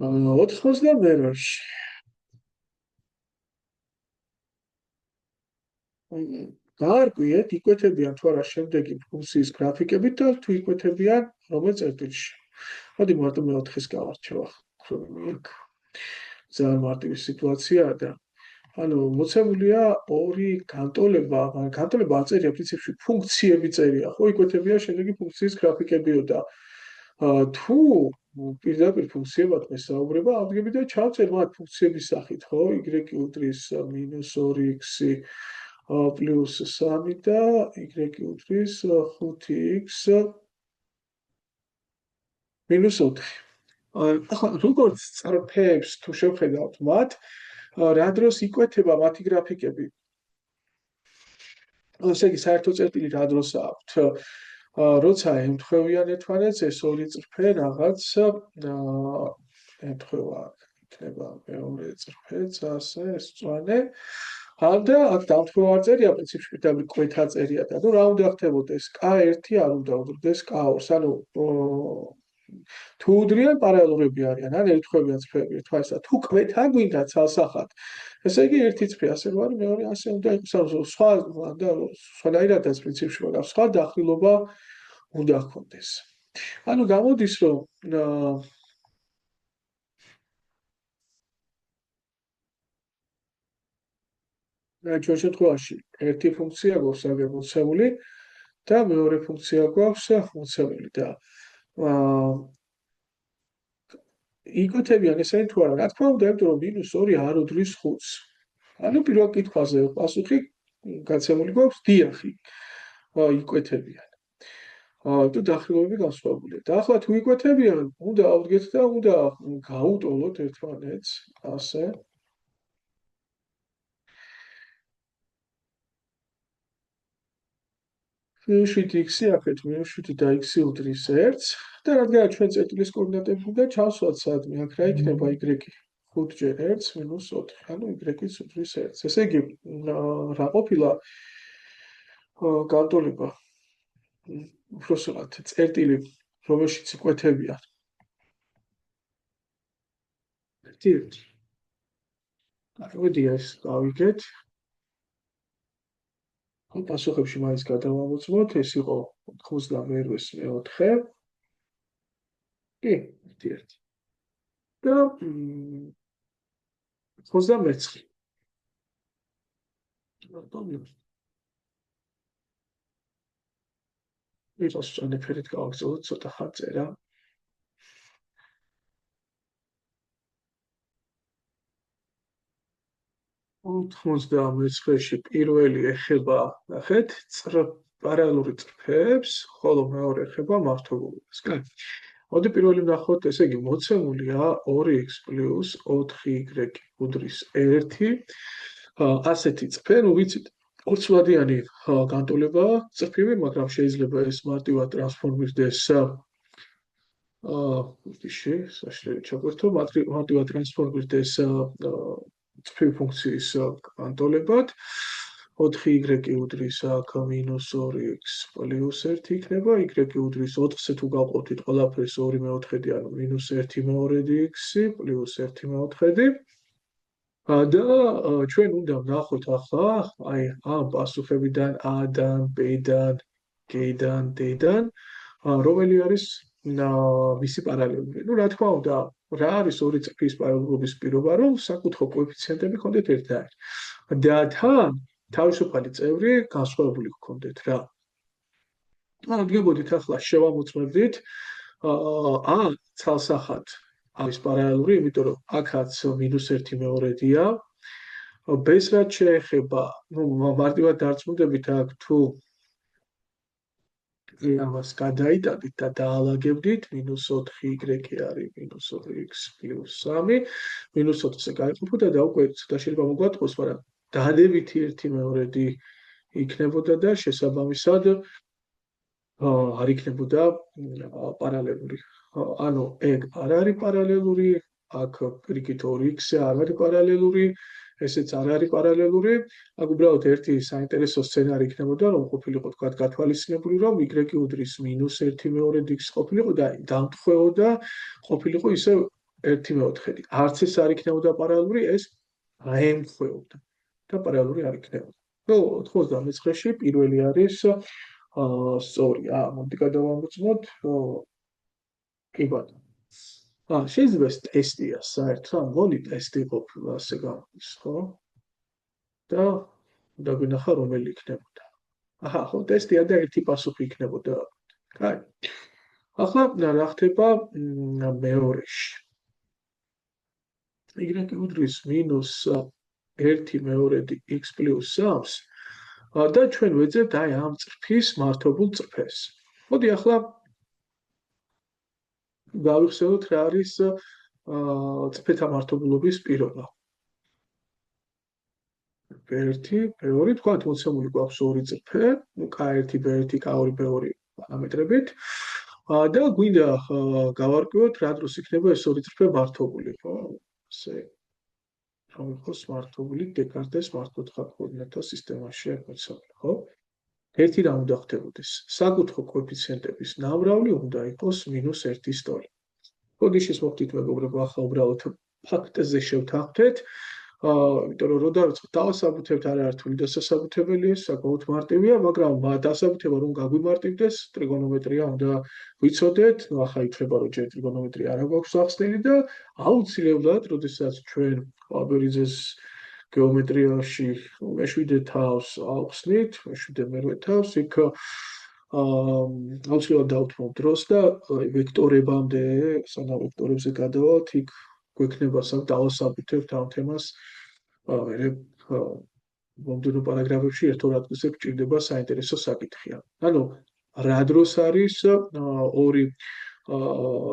98-ში. გაარკვიეთ, იკვეთებიან თუ არა შემდეგი ფუნქციის გრაფიკებით და თუ იკვეთებიან რომელ წერტილში. მოდი მარტო მე 4-ს გავარჩევ ახლა. ძალიან მარტივი სიტუაციაა და ანუ მოცემულია ორი განტოლება, განტოლება აწერია პრინციპში ფუნქციები წერია, ხო, იკვეთებია შემდეგი ფუნქციის გრაფიკებიო და თუ პირდაპირ ფუნქციებად მესაუბრება, აღდგები და ჩავწერ მათ ფუნქციების სახით, ხო, y უდრის -2x პლუს 3 და y უდრის 5x -4. ახლა როგორც წრფეებს თუ შევხედავთ მათ, რა დროს იკვეთება მათი გრაფიკები? ესე იგი, საერთო წერტილი რა დროს აქვთ? როცა ემთხვევიან ერთმანეთს, ეს ორი წრფე რაღაც ემთხვევა იქნება მეორე წრფეც, ასე ეს მწვანე. და აქ დამთხვევა არ წერია, პრინციპში პირდაპირ კვეთა წერია და ნუ რა უნდა ხდებოდეს? K1 არ უნდა უძრდეს K2-ს, ანუ თუ უდრიან პარალელურები არიან, ან ერთხვევიან წრფეები ერთმანეთსა. თუ კვეთა გვინდა ცალსახად, ესე იგი ერთი წრფე ასე რო არის, მეორე ასე უნდა იყოს, ანუ სხვა და სხვანაირადაც პრინციპში, მაგრამ სხვა დახრილობა უნდა ჰქონდეს. ანუ გამოდის, რომ ჩვენ შემთხვევაში ერთი ფუნქცია გვაქვს აგერ მოცემული და მეორე ფუნქცია გვაქვს მოცემული და იკვეთებიან ესენი თუ არა? Რა თქმა უნდა, იმიტომ რომ -2 არ უდრის 5-ს. ანუ პირველ კითხვაზე პასუხი გაცემული გვაქვს დიახი. იკვეთებიან. თუ დახრილობები განსხვავებულია. და ახლა თუ იკვეთებიან, უნდა ავდგეთ და უნდა გაუტოლოთ ერთმანეთს, ასე. -7x-ი აქეთ -7 და x უდრის 1-ს და რადგან ჩვენ წერტილის კოორდინატები უნდა ჩავსვათ სადმე, აქ რა იქნება y 5-ჯერ 1 -4, ანუ y-იც უდრის 1-ს. ესე იგი, რა ყოფილა განტოლება? უბრალოდ წერტილი, რომელშიც იკვეთებიან. ერთ. მოდია ეს გავიგეთ. პასუხებში მაინც გადავამოწმოთ, ეს იყო 98-ს მე-4. კი, ერთ. და 99. იწოს წონეფერით გავაგზავნოთ ცოტა ხანწერა. 99-ში პირველი ეხება, ნახეთ, პარალელური წრფეებს, ხოლო მეორე ეხება მართლობას. კარგი. მოდი პირველი ვნახოთ, ესე იგი, მოცემულია 2x + 4y უდრის 1. ასეთი წრფე, ну ვიცით, ორცვლადიანი განტოლებაა წრფივი, მაგრამ შეიძლება ეს მარტივად ტრანსფორმირდეს საშუალო ჩაგვერთო, მარტივად ტრანსფორმირდეს წრფივი ფუნქციის განტოლებად. 4y უდრის აქ -2x + 1 იქნება, y უდრის 4-ზე თუ გავყოფთ ყველაფერს 2/4, ანუ -1/2x + 1/4. და ჩვენ უნდა ვნახოთ ახლა, აი ამ პასუხებიდან A-დან, B-დან, G-დან, D-დან, რომელი არის მისი პარალელური. Ну, რა თქმა უნდა, რა არის ორი წრფის პარალელურობის პირობა, რომ საკუთხო კოეფიციენტები ჰქონდეთ ერთნაირი. და თან თავისუფალი წევრი განსხვავებული ჰქონდეთ რა. ანუ დგებოდით ახლა შევამოწმებდით A ცალსახად არის პარალელური, იმიტომ რომ აქაც -1/2-დია. B-ს რაც შეეხება, ну, მარტივად დარწმუნდებით აქ თუ ამას გადაიტანით და დაალაგებდით, -4y არის -4x + 3, -4-ზე გაიყოფოდა და უკვე ცოტა შეიძლება მოგვატყოს, მაგრამ დადებითი 1/2 იქნებოდა და შესაბამისად არ იქნებოდა პარალელური. ანუ ეგ არ არის პარალელური, აქ პირიქით 2x-ზე არ არის პარალელური, ესეც არ არის პარალელური. აქ უბრალოდ ერთი საინტერესო სცენარი იქნებოდა, რომ ყოფილიყო თქვა გათვალისწინებული, რომ y უდრის -1/2x ყოფილიყო და დამთხვეოდა ყოფილიყო ისე 1/4. არც ეს არ იქნებოდა პარალელური, ეს აემთხვეოდა და პარალელური არ იქნებოდა. ნუ 99-ში პირველი არის სწორი. მოდი გადავამოწმოთ. კი ბატონო. შეიძლება ეს ტესტია საერთოდ, მგონი ტესტი ყოფილა, ასე გამოდის, ხო? და უნდა გვინახა რომელი იქნებოდა. აჰა, ხო, ტესტია და ერთი პასუხი იქნებოდა. კაი. ახლა რა ხდება მეორეში? y უდრის მინუს 1/2 x პლუს 3-ს და ჩვენ ვეძებთ აი ამ წრფის მართობულ წრფეს. მოდი ახლა გავიხსენოთ რა არის წრფეთა მართობულობის პირობა. B1, B2, თქვათ მოცემული გვაქვს ორი წრფე, K1, B1, K2, B2 პარამეტრებით. და გვინდა გავარკვიოთ რა დროს იქნება ეს ორი წრფე მართობული, ხო? ასე რომ იყოს მართობული დეკარტეს მართკუთხა კოორდინატთა სისტემაში მოცემული, ხო? ერთი რა უნდა ხდებოდეს? საკუთხო კოეფიციენტების ნამრავლი უნდა იყოს -1 სტოლი. ბოდიშის მოხდით მეგობრებო, ახლა უბრალოდ ფაქტზე შევთანხმდეთ. იმიტომ რომ რო დავიწყოთ დავასაბუთებთ არაერთული დასასაბუთებელია, საკმაოდ მარტივია, მაგრამ დასაბუთება რომ გაგვიმარტივდეს, ტრიგონომეტრია უნდა ვიცოდეთ. ნუ ახლა ითვლება რომ ჯერ ტრიგონომეტრია არ გვაქვს ახსნილი და აუცილებლად, როდესაც ჩვენ აბერიძეს გეომეტრიაში მეშვიდე თავს ავხსნით, მეშვიდე მერვე თავს, იქ აუცილებლად დავთმობ დროს და ვექტორებამდე, სანამ ვექტორებზე გადავალთ, იქ გვექნება დავასაბუთებთ ამ თემას. მომდევნო პარაგრაფებში ერთ-ორ ადგილზე გვჭირდება საინტერესო საკითხია. ანუ რა დროს არის ორი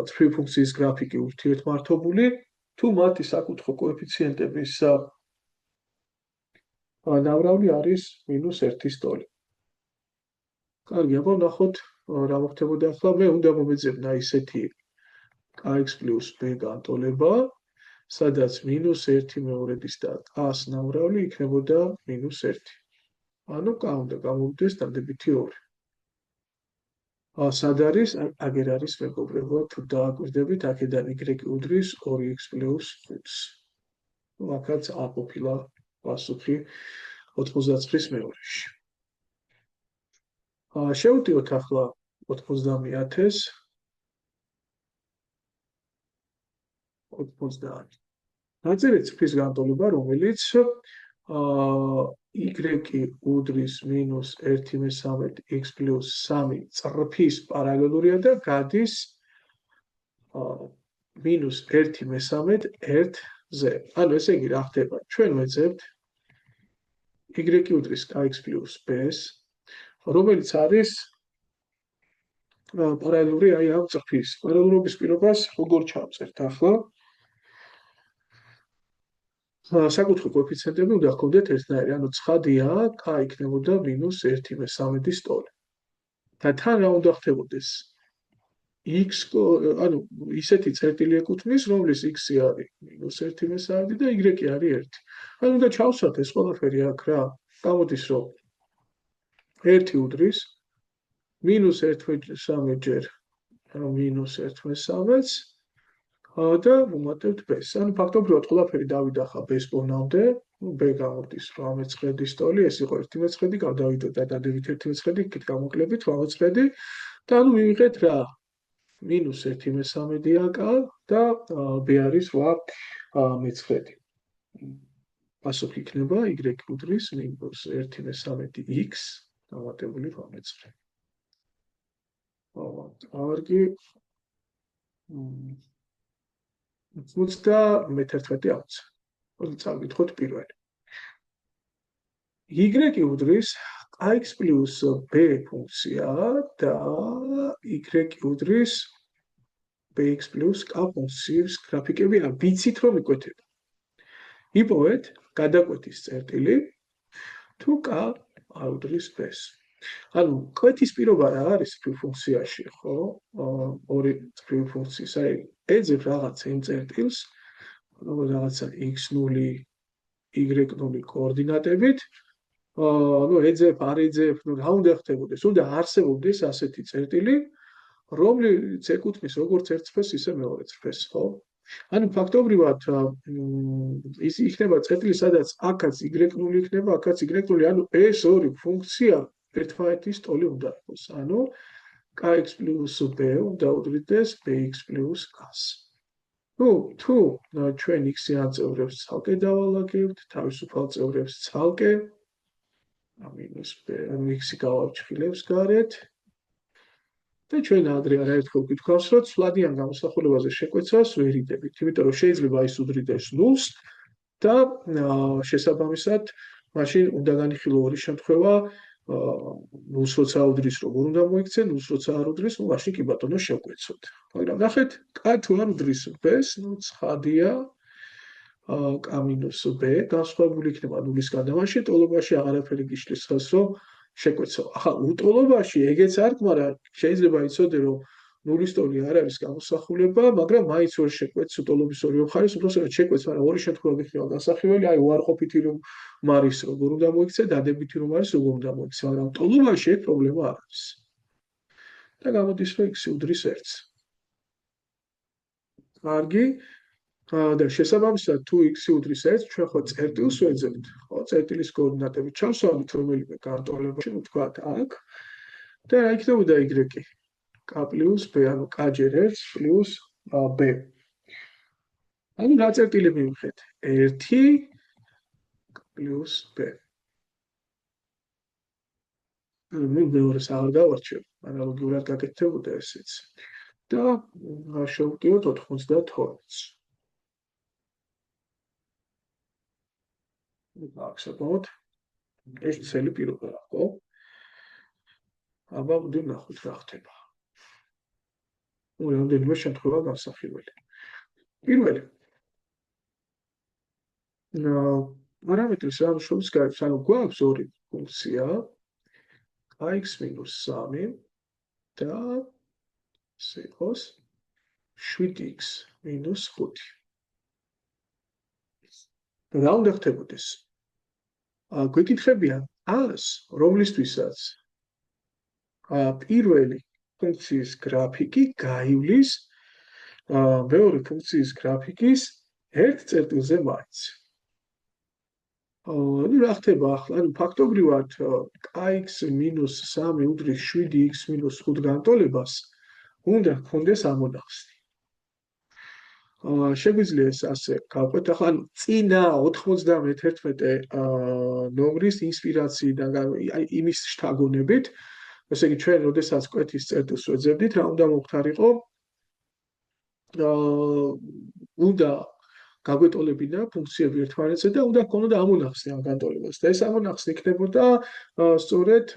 წრფი ფუნქციის გრაფიკი ურთიერთმართობული, თუ მათი საკუთხო კოეფიციენტების ნამრავლი არის -1 სტოლი. კარგი, აბა ნახოთ რა მოხდებოდა ახლა. მე უნდა მომეძებნა ისეთი kx პლუს b განტოლება, სადაც -1/2 და k-ს ნამრავლი იქნებოდა -1. ანუ k უნდა გამოვიდეს დადებითი 2. სად არის? აგერ არის მეგობრებო, თუ დააკვირდებით, აქედან y უდრის 2x პლუს 5-ს. აქაც აყოფილა პასუხი 99-ის მეორეში. შევტიოთ ახლა 90-ს 90. დაწერეთ წრფის განტოლება, რომელიც y უდრის -1/3 x პლუს 3 წრფის პარალელურია და გადის -1/3 1-ზე. ანუ ესე იგი რა ხდება? ჩვენ ვეძებთ y უდრის kx პლუს b-ს, რომელიც არის პარალელური აი ამ წრფის. პარალელურობის პირობას როგორ ჩავწერთ ახლა? საკუთხო კოეფიციენტები უნდა ჰქონდეთ ერთნაირი, ანუ ცხადია, k იქნებოდა -1/3 სტოლი. და თან რა უნდა ხდებოდეს? x, ანუ ისეთი წერტილი ეკუთვნის, რომლის x-ი არის -1/3 და y-ი არის 1. ანუ უნდა ჩავსვათ ეს ყველაფერი აქ რა. გამოდის რომ 1 უდრის -1/3 ჯერ -1/3 და ვუმატებთ b-ს. ანუ ფაქტობრივად ყველაფერი დავიდახა b-ს პონამდე, b გამოდის 8 სტოლი, ეს იყო 1/9, გადავიდოთ და დადებით 1/9, იქით გამოკლებით 8 და ანუ მივიღეთ რა? -1/3-ია k და b არის 8/9. პასუხი იქნება y უდრის -1/3x დამატებული 8/9. კარგი. 91 აუცა. წავიკითხოთ პირველი. y უდრის kx პლუს b ფუნქცია და y უდრის bx პლუს k ფუნქციის გრაფიკები რა ვიცით რომ იკვეთება. იპოვეთ გადაკვეთის წერტილი თუ k არ უდრის b-ს. ანუ კვეთის პირობა რა არის ფუნქციაში, ხო? ორი ფუნქციის, აი ეძებ რაღაც იმ წერტილს, რაღაცა x0, y0 კოორდინატებით. ანუ ეძებ, არ ეძებ, ნუ რა უნდა ხდებოდეს? უნდა არსებობდეს ასეთი წერტილი, რომელიც ეკუთვნის როგორც ერთ წრფეს, ისე მეორე წრფეს, ხო? ანუ ფაქტობრივად ის იქნება წერტილი, სადაც აქაც y0 იქნება, აქაც y0, ანუ ეს ორი ფუნქცია ერთმანეთის ტოლი უნდა იყოს. ანუ kx პლუს b უნდა უდრიდეს bx პლუს k-ს. თუ ჩვენ x-ი აწევრებს ცალკე დავალაგებთ, თავისუფალ წევრებს ცალკე, ამინუს b, ანუ x-ი გავარჩხილებს გარეთ და ჩვენ ადრე არაერთხელ გითხრავს, რომ ცვლადიან გამოსახულებაზე შეკვეცას ვერ იდებით, იმიტომ რომ შეიძლება ის უდრიდეს 0-ს და შესაბამისად მაშინ უნდა განიხილო ორი შემთხვევა, 0-ს როცა უდრის, როგორ უნდა მოიქცე, 0-ს როცა არ უდრის, მაშინ კი ბატონო შევკვეცოთ. მაგრამ ნახეთ, თუ არ უდრის b-ს, ცხადია, k-b განსხვავებული იქნება 0-ისგან და მაშინ ტოლობაში აღარაფერი გიშლის ხელს, რომ შეკვეცო. ახლა უტოლობაში ეგეც არ გმარა, შეიძლება იცოდე, რომ 0-ის ტოლი არ არის გამოსახულება, მაგრამ მაინც ვერ შეკვეც უტოლობის ორივე მხარეს, უბრალოდ შეკვეც, მაგრამ ორი შემთხვევა გიხდება განსახილველი, აი უარყოფითი რომ მარის როგორ უნდა მოიქცე, დადებითი რომ არის როგორ უნდა მოიქცე, მაგრამ ტოლობაში ეგ პრობლემა არ არის. და გამოდის, რომ x უდრის 1-ს. კარგი. და შესაბამისად თუ x უდრის 1-ს, ჩვენ ხო წერტილს ვეძებთ, ხო, წერტილის კოორდინატები ჩავსვამთ რომელიმე განტოლებაში, ვთქვათ აქ. და რა იქნებოდა y? k პლუს b, ანუ k ჯერ 1 პლუს b. ანუ რა წერტილი მივიღეთ? 1 პლუს b. ანუ მეორეს აღარ გავარჩევ, ანალოგიურად გაკეთდებოდა ესეც. და შევკივოთ 92-ს. აქ ეს ცელი პირობაა, ხო? აბა ვიდე ნახოთ რა ხდება. რამდენიმე შემთხვევა განსახილველი. პირველი. პარამეტრის რამშობის გარეთ, ანუ გვაქვს ორი ფუნქცია x-3 და ესე იყოს 7x-5. რა უნდა ხდებოდეს? გვეკითხებიან ას, რომლისთვისაც პირველი ფუნქციის გრაფიკი გაივლის მეორე ფუნქციის გრაფიკის ერთ წერტილზე მაინც. ანუ რა ხდება ახლა? ანუ ფაქტობრივად kx-3 უდრის 7x-5 განტოლებას უნდა გქონდეს ამონახსნი. შეგვიძლია ეს ასე გავყვეთ. ახლა წინა 91 ნომრის ინსპირაციიდან იმის შთაგონებით, ესე იგი ჩვენ როდესაც კვეთის წერტილს ვეძებდით, რა უნდა მოხდარიყო? უნდა გაგვეტოლებინა ფუნქციები ერთმანეთზე და უნდა გქონოდა ამონახსნი ამ განტოლებას. და ეს ამონახსნი იქნებოდა სწორედ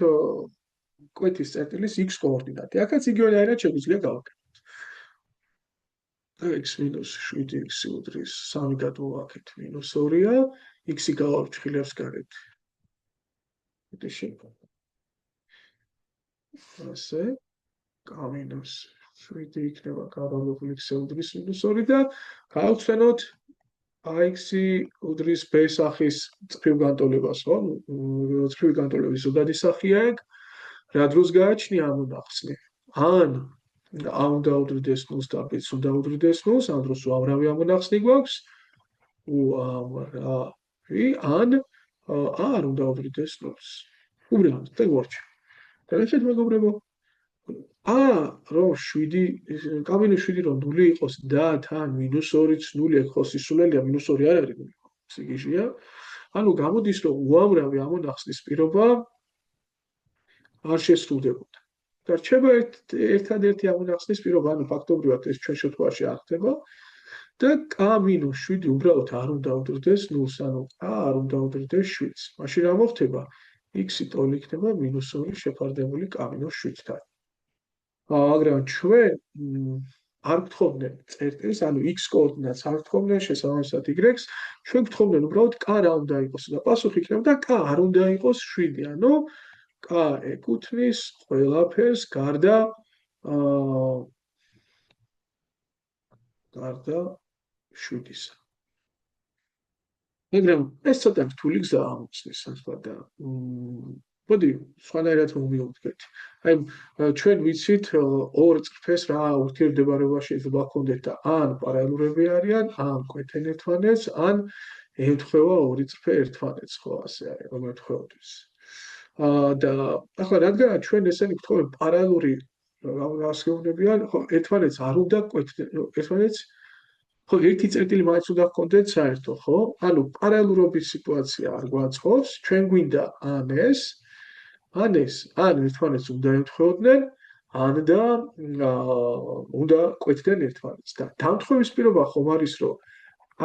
კვეთის წერტილის x კოორდინატი. აქაც იგივენაირად შეგვიძლია გავაკეთოთ. x-7x უდრის 3 გადმოვაკეთ -2-ია, x-ი გავარჩხილებს გარეთ. ასე k-7 იქნება გავავლებული x-ზე უდრის -2 და გავხსენოთ x-ი უდრის b სახის წრფივ განტოლებას, ხო? წრფივი განტოლების ზოგადი სახია ეგ. რა დროს გააჩნია ამონახსნი? ან უნდა უდრიდეს 0-ს და b-ს უნდა უდრიდეს 0-ს, ამ დროს უამრავი ამონახსნი გვაქვს. უამრავი, ან არ უნდა უდრიდეს 0-ს. უბრალოდ და გვარჩევ. და ესეთ მეგობრებო, რომ 7 k-7 რომ 0 იყოს და თან -2-იც 0 ეგ ხო სისულელია, -2 არ არის 0, სიგიჟია. ანუ გამოდის, რომ უამრავი ამონახსნის პირობა არ შესრულდებოდა. და რჩება ერთადერთი ამონახსნის პირობა, ანუ ფაქტობრივად ეს ჩვენ შემთხვევაში არ ხდება და k-7 უბრალოდ არ უნდა უდრიდეს 0-ს, ანუ არ უნდა უდრიდეს 7-ს. მაშინ რა მოხდება? x-ი ტოლი იქნება -2 შეფარდებული k-7-თან. მაგრამ ჩვენ არ გთხოვდნენ წერტილს, ანუ x კოორდინატს არ გთხოვდნენ, შესაბამისად y-ს, ჩვენ გთხოვდნენ უბრალოდ k რა უნდა იყოს და პასუხი იქნებოდა k არ უნდა იყოს 7, ანუ k ეკუთვნის ყველაფერს გარდა 7-ისა. მაგრამ ეს ცოტა რთული გზაა ამოწმის, ასე და მოდი სხვანაირად მოვიუდგეთ. აი ჩვენ ვიცით ორ წრფეს რა ურთიერთდებარეობა შეიძლება გქონდეთ და ან პარალელურები არიან, ან კვეთენ ერთმანეთს, ან ემთხვევა ორი წრფე ერთმანეთს, ხო, ასე არის, რომ ემთხვეოდეს. და ახლა რადგან ჩვენ ესენი გთხოვენ პარალელური რას გეუბნებიან, ხო, ერთმანეთს არ უნდა კვეთდნენ, ერთმანეთს ხო, ერთი წერტილი მაინც უნდა გქონდეთ საერთო, ხო? ანუ პარალელურობის სიტუაცია არ გვაწყობს, ჩვენ გვინდა ან ეს, ან ერთმანეთს უნდა ემთხვეოდნენ, ან და უნდა კვეთდნენ ერთმანეთს. და დამთხოვის პირობა ხომ არის, რომ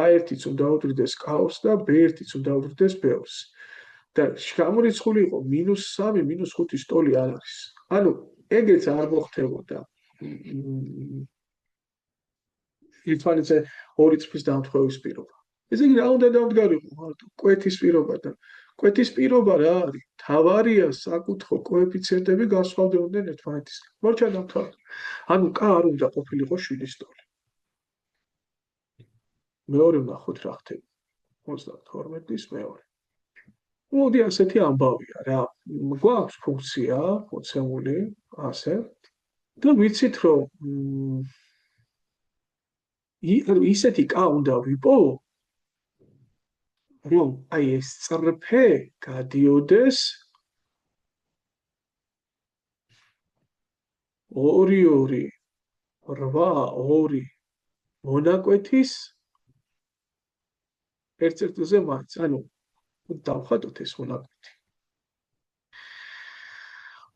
A1-იც უნდა უდრიდეს K-ს და B1-იც უნდა უდრიდეს B-ს. და გამორიცხული იყო -3, -5 სტოლი არ არის. ანუ ეგეც არ მოხდებოდა. ერთმანეთზე ორი წრის დამთხოვის პირობა. ესე იგი რა უნდა დავდგარიყო მარტო კვეთის პირობა და კვეთის პირობა რა არის? თავარია საკუთხო კოეფიციენტები განსხვავდებოდნენ ერთმანეთისგან. მორჩა დავთვალოთ. ანუ K არ უნდა ყოფილიყო 7 სტოლი. მეორე ვნახოთ რა ხდება. 32-ის მეორე. მოდი ასეთი ამბავია რა. გვაქვს ფუნქცია მოცემული ასე და ვიცით რომ ისეთი K უნდა ვიპოვო რომ აი ეს წრფე გადიოდეს 2-2 8-2 მონაკვეთის ერთ წერტილზე მაინც. ანუ დავხატოთ ეს მონაკვეთი.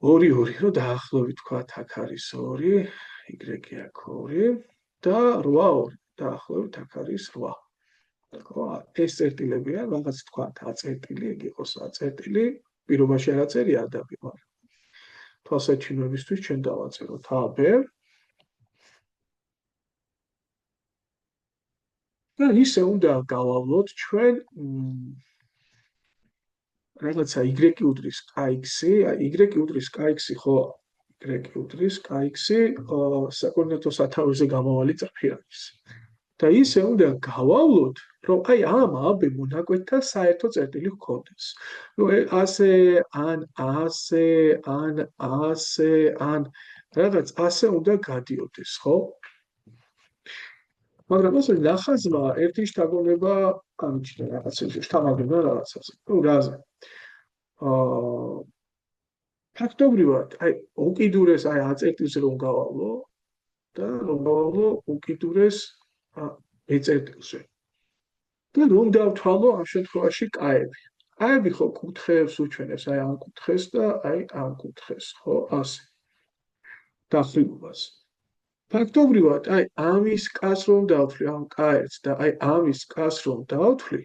2-2 რომ დაახლოებით ვთქვათ აქ არის 2, y-ი აქ 2 და 8-2 დაახლოებით აქ არის 8. ხო, ეს წერტილებია, რაღაც ვთქვათ A წერტილი, ეგ იყოს A წერტილი, პირობაში არ აწერია ადაბი, მაგრამ თვალსაჩინოებისთვის ჩვენ დავაწეროთ AB და ისე უნდა გავავლოთ ჩვენ რაღაცა y უდრის kx-ი, y უდრის kx-ი, ხო, y უდრის kx-ი საკოორდინატო სათავეზე გამავალი წრფი არის. და ისე უნდა გავავლოთ, რომ აი ამ AB მონაკვეთთან საერთო წერტილი ჰქონდეს. ნუ ასე, ან ასე, ან ასე, ან რაღაც ასე უნდა გადიოდეს, ხო? მაგრამ ასე ნახაზმა ერთი შთაგონება გამიჩნდა რაღაცებზე, შთამაგდება რაღაცაზე. ნუ რაზე? ფაქტობრივად, აი უკიდურეს აი A წერტილზე რომ გავავლო და რომ გავავლო უკიდურეს B წერტილზე. და რომ დავთვალო ამ შემთხვევაში K-ები. K-ები ხო კუთხეებს უჩვენებს, აი ამ კუთხეს და აი ამ კუთხეს, ხო, ასე. დაახლოებას. ფაქტობრივად, აი ამის K-ს რომ დავთვლი, ამ K-ს და აი ამის K-ს რომ დავთვლი,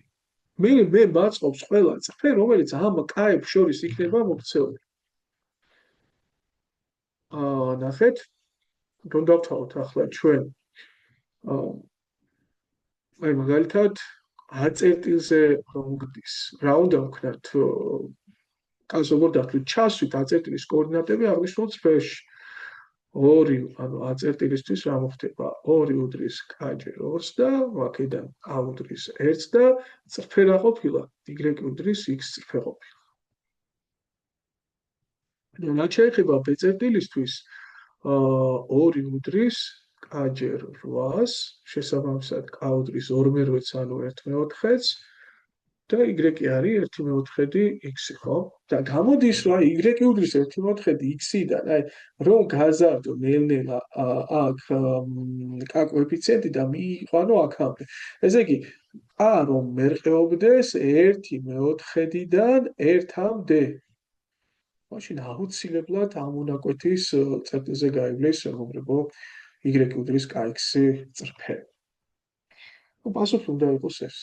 მე მაწყობს ყველა წრფე, რომელიც ამ K-ებს შორის იქნება მოქცეული. ნახეთ, რომ დავთვალოთ ახლა ჩვენ აი მაგალითად A წერტილზე რომ გდის, რა უნდა ვქნათ? K-ს როგორ დავთვლით? ჩასვით A წერტილის კოორდინატები აღნიშნულ წრფეში. 2, ანუ A წერტილისთვის რა მოხდება? 2 უდრის K-ჯერ 2-ს და აქედან A უდრის 1-ს და წრფე რა ყოფილა? Y უდრის X წრფე ყოფილა. რა შეიძლება B წერტილისთვის 2 უდრის K-ჯერ 8-ს, შესაბამისად K უდრის 2/8-ს, ანუ 1/4-ს და Y არის 1/4 X-ი, ხო? და გამოდის რა Y უდრის 1/4 X-იდან, აი რომ გაზარდო ნელ-ნელა აქ K კოეფიციენტი და მიიყვანო აქამდე. ესე იგი A რომ მერყეობდეს 1/4-დან 1-მდე. მაშინ აუცილებლად ამ მონაკვეთის წერტილზე გაივლის მეგობრებო Y უდრის KX-ი წრფე. ნუ პასუხი უნდა იყოს ეს.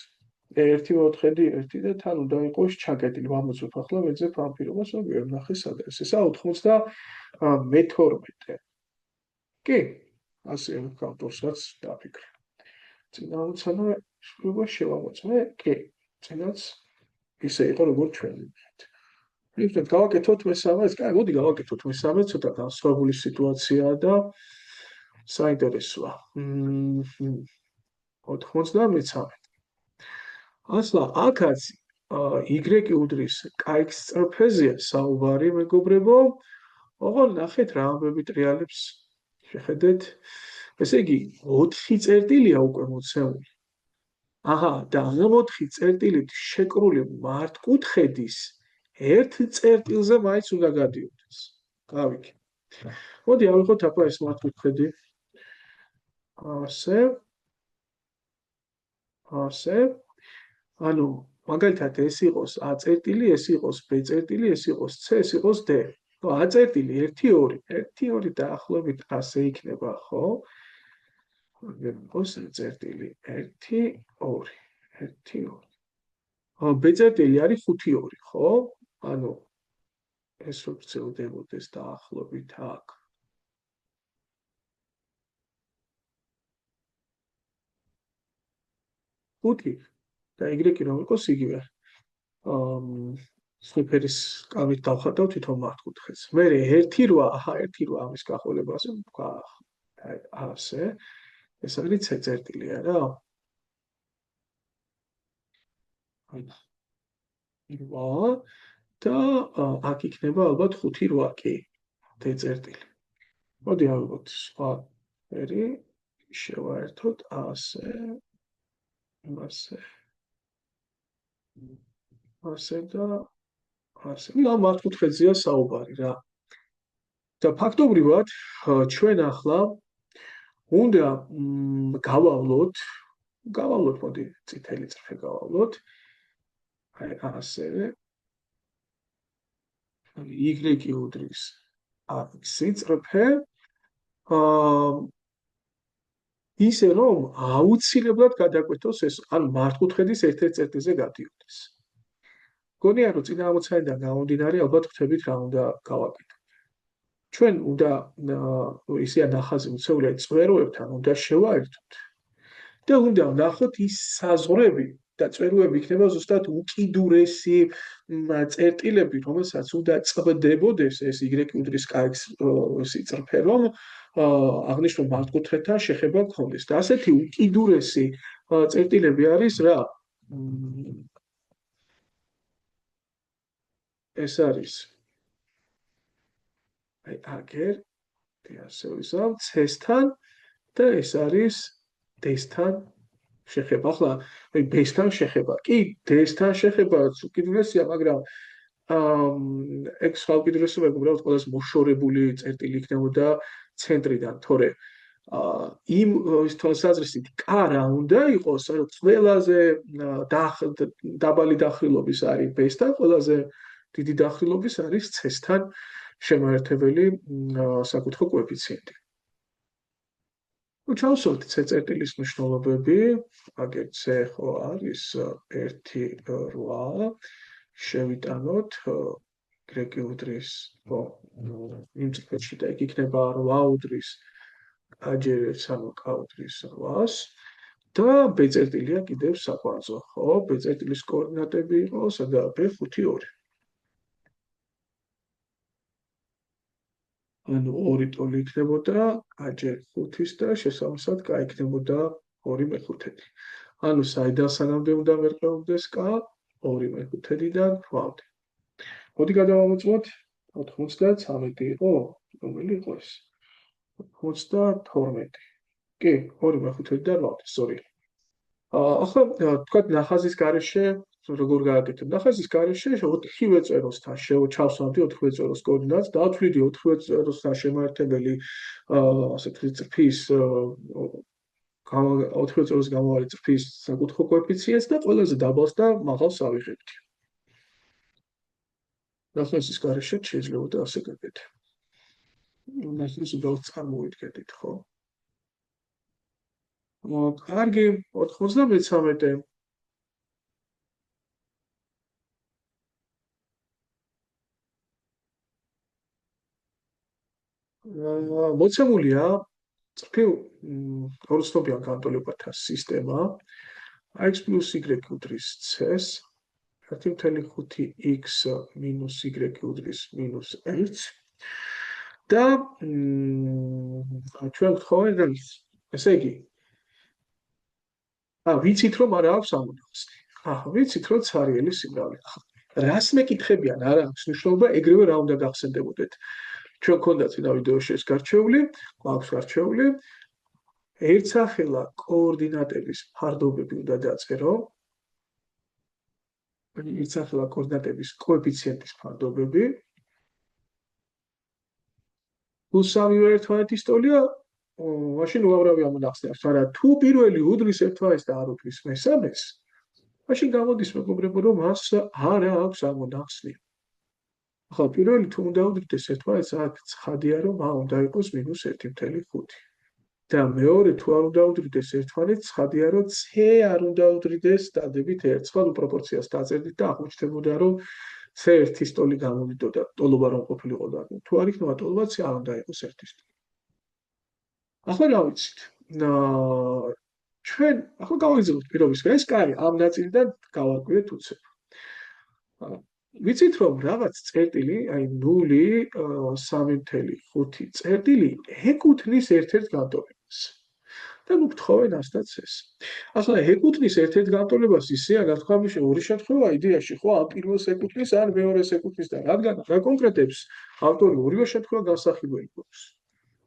1/4 და თან უნდა იყოს ჩაკეტილი. ვამოწმოთ ახლა ვეძებ ამ პირობას, რომ ვერ ნახე სად არის. ესა 92. კი, ასე ავტორსაც დაფიქრე. წინაუცანო შეგობა შევამოწმე, კი, წინაც ისე იყო როგორც ჩვენ ვიყავით. ვიქნებ გავაკეთოთ მესამეც, კაი, მოდი გავაკეთოთ მესამეც, ცოტა განსხვავებული სიტუაციაა და საინტერესოა. 93. ასლა აქაც Y უდრის KX წრფეზეა საუბარი, მეგობრებო. ოღონდ ნახეთ რა ამბები ტრიალებს შეხედეთ. ესე იგი 4 წერტილია უკვე მოცემული. აჰა, და ამ 4 წერტილით შეკრული მართკუთხედის ერთ წერტილზე მაინც უნდა გადიოდეს. გავიქე. მოდი ავიღოთ ახლა ეს მართკუთხედი. ასე. ასე. ანუ მაგალითად ეს იყოს A წერტილი, ეს იყოს B წერტილი, ეს იყოს C, ეს იყოს D. ხო, A წერტილი 1 2, 1 2 დაახლოებით ასე იქნება, ხო? აგერ იყოს A წერტილი 1 2, 1 2. B წერტილი არის 5 2, ხო? ანუ ეს რო გრძელდებოდეს დაახლოებით აქ. 5 და Y რომ იყოს იგივე. სვიფერის კავით დავხატავ თვითონ მართკუთხედს. მე 1 8, აჰა 1 8 ამის გახოლებას ვქვა. აი ასე. ეს არის C წერტილი არა? აი 8 და აქ იქნება ალბათ 5 8 კი. D წერტილი. მოდი ავიღოთ სხვა ფერი, შევაერთოთ ასე. ასე. ასე და ასე. ნუ ამ მართკუთხედზეა საუბარი რა. და ფაქტობრივად ჩვენ ახლა უნდა გავავლოთ მოდი წითელი წრფე გავავლოთ. აი ასე. Y უდრის X წრფე. ისე რომ აუცილებლად გადაკვეთოს ეს, ანუ მართკუთხედის ერთ-ერთ წერტილზე გადიოდეს. გონია რომ წინა ამოცანიდან გამომდინარე ალბათ ხვდებით რა უნდა გავაკეთოთ. ჩვენ უნდა ისე ნახაზი უცევლია წვეროებთან უნდა შევაერთოთ და უნდა ვნახოთ ის საზღვრები და წვეროები იქნება ზუსტად უკიდურესი წერტილები, რომელსაც უნდა წვდებოდეს ეს Y უდრის KX წრფე, რომ აღნიშნულ მართკუთხედთან შეხება გქონდეს. და ასეთი უკიდურესი წერტილები არის რა? ეს არის აი აგერ ასე ვიზავ C-სთან და ეს არის D-სთან შეხება. ახლა აი B-სთან შეხება. კი, D-სთან შეხებაც უკიდურესია, მაგრამ X უკიდურესობა უბრალოდ ყველაზე მოშორებული წერტილი იქნებოდა ცენტრიდან, თორე იმ ის თვალსაზრისით K რა უნდა იყოს, რომ ყველაზე დაბალი დახრილობის არის B-სთან, ყველაზე დიდი დახრილობის არის C-სთან შემაერთებელი საკუთხო კოეფიციენტი. ჩავსვათ C წერტილის მნიშვნელობები, აგერ C ხო არის 1 8, შევიტანოთ Y უდრის, ხო, იმ წრფეთში და იქ იქნება 8 უდრის აჯერებს, ანუ K უდრის 8-ს და B წერტილია კიდევ საკვანძო, ხო, B წერტილის კოორდინატები იყო სადაა B 5 2. ანუ 2 ტოლი იქნებოდა აჯერ 5-ის და შესაბამისად K იქნებოდა 2/5. ანუ საიდან სანამდე უნდა მერყეობდეს K 2/5-დან 8-მდე. მოდი გადავამოწმოთ 93 იყო, რომელი იყო ეს? 92. კი, 2/5-დან 8-მდე, სწორი. ახლა თქვათ ნახაზის გარეშე როგორ გააკეთებ? ნახაზის გარეშე 4-ვე წვეროსთან ჩავსვამდი 4-ვე წვეროს კოორდინატს, დავთვლიდი 4-ვე წვეროსთან შემაერთებელი ასე ვთქვით წრფის 4-ვე წვეროს გამავალი წრფის საკუთხო კოეფიციენტს და ყველაზე დაბალს და მაღალს ავიღებდი. ნახაზის გარეშე შეიძლება ასე გაკეთე. ნახაზს უბრალოდ წარმოვიდგენთ, ხო? კარგი, 93. მოცემულია წრფი ორსნობიან განტოლებათა სისტემა X + Y უდრის C-ს 1.5x - Y უდრის -1 და ჩვენ გთხოვენ რა ის. ესე იგი ვიცით რომ არა აქვს ამონახსნი. ვიცით რომ ცარიელი სიმრავლე. რას მეკითხებიან, არა აქვს მნიშვნელობა, ეგრევე რა უნდა გახსენდებოდეთ. ჩვენ გქონდა წინა ვიდეოში ეს გარჩეული, გვაქვს გარჩეული. ერთსახელა კოორდინატების ფარდობები უნდა დაწერო. ერთსახელა კოორდინატების კოეფიციენტის ფარდობები. plus სამივე ერთმანეთის ტოლია მაშინ უამრავი ამონახსნევს, მაგრამ თუ პირველი უდრის ერთმანეთს და არ უდრის მესამეს, მაშინ გამოდის მეგობრებო, რომ მას არ აქვს ამონახსნი. ახლა პირველი თუ უნდა უდრიდეს ერთმანეთს, აქ ცხადია, რომ უნდა იყოს -1.5. და მეორე თუ არ უნდა უდრიდეს ერთმანეთს, ცხადია, რომ c არ უნდა უდრიდეს დადებით 1. სხვა პროპორციას დაწერდით და აღმოჩნდებოდა, რომ c1 ტოლი გამოვიდოდა, ტოლობა რომ ყოფილიყო და თუ არ იქნება ტოლობა, c არ უნდა იყოს 1 ტოლი. ახლა რა ვიცით? ჩვენ ახლა გავაგზავნოთ პირობისგან, ეს კარი ამ ნაწილიდან გავარკვიეთ უცებ. ვიცით რომ რაღაც წერტილი, აი 0.3 წერტილი ეკუთვნის ერთ-ერთ განტოლებას. და ნუ გთხოვენ ასდაც ეს. ახლა ეკუთვნის ერთ-ერთ განტოლებას ისეა, გათქვამიშე ორი შემთხვევა იდეაში, ხო, ამ პირველს ეკუთვნის, ან მეორეს ეკუთვნის და რადგან რა კონკრეტებს ავტორი ორივე შემთხვევა განსახილველი გვაქვს.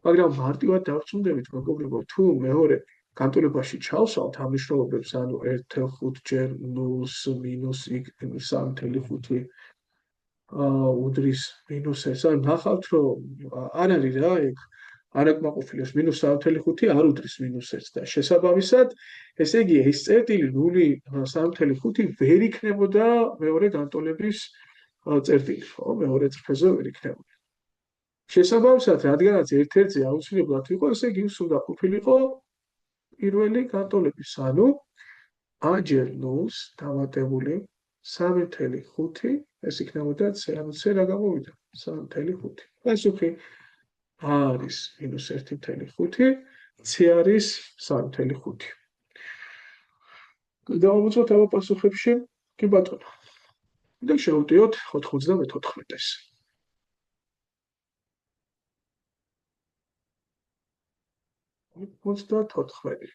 მაგრამ მარტივად დავწუნდებით, მეგობრებო, თუ მეორე განტოლებაში ჩავსვავთ ამ მნიშვნელობებს, ანუ 1/5 ჯერ 0-ს -3.5 უდრის -1, ან ნახავთ, რომ არ არის რა ეგ, არ აკმაყოფილებს -3.5 არ უდრის -1 და შესაბამისად, ესე იგი ეს წერტილი 0.3.5 ვერ იქნებოდა მეორე განტოლების წერტილი, ხო, მეორე წრფეზე ვერ იქნებოდა. შესაბამისად, რადგანაც ერთ-ერთზე აუცილებლად იყო, ესე იგი ის უნდა ყოფილიყო პირველი განტოლების, ანუ a ჯერ 0-ს დამატებული 3.5, ეს იქნებოდა c, ანუ c რა გამოვიდა? 3.5. პასუხი არის -1.5, c არის 3.5. დავამოწმოთ ამ პასუხებში, კი ბატონო. და შევტიოთ 94-ს. -14.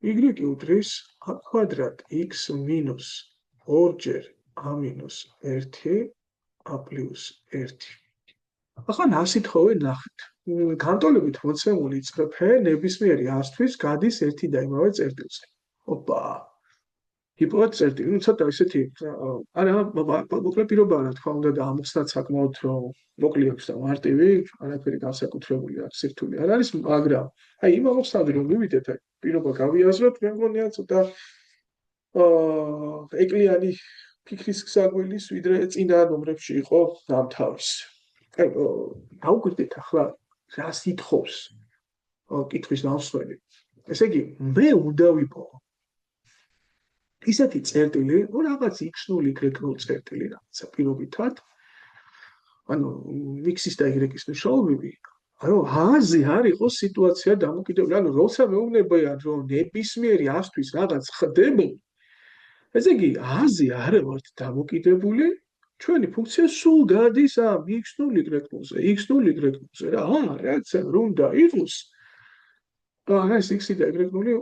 y უდრის a კვადრატ x მინუს 2 ჯერ a მინუს 1 a პლუს 1. ახლა ნასითხოვე ნახეთ. განტოლებით მოცემული წრფე ნებისმიერი ასთვის გადის ერთი და იმავე წერტილზე. ოპა. ჰიპოთეზა წერტილი, ну ცოტა ისეთი, არა, მოკლე პირობაა, რა თქმა უნდა და ამოხსნათ საკმაოდ მოკლე აქვს და მარტივი, არაფერი განსაკუთრებული არ სირთული არ არის, მაგრამ აი იმ ამოხსნამდე რომ მივიდეთ, აი პირობა გავიაზროთ, მე მგონია ცოტა ეკლიანი ფიქრის გზაგვილის, ვიდრე წინა ნომრებში იყო დამთავრის. აი დაუკვირდით ახლა რა სითხოვს კითხვის დამსველი. ესე იგი, მე უნდა ვიპოვო ისეთი წერტილი, ну რაღაც x0 y0 წერტილი რაღაცა პირობითად, ანუ x-ის და y-ის მნიშვნელობები, რომ A-ზე არ იყოს სიტუაცია დამოკიდებული, ანუ როცა მეუბნებიან, რომ ნებისმიერი ასთვის რაღაც ხდება, ესე იგი A-ზე არ ვართ დამოკიდებული, ჩვენი ფუნქცია სულ გადის ამ x0 y0-ზე, x0 y0-ზე რა, რაღაცა რომ უნდა იყოს. ეს x და y0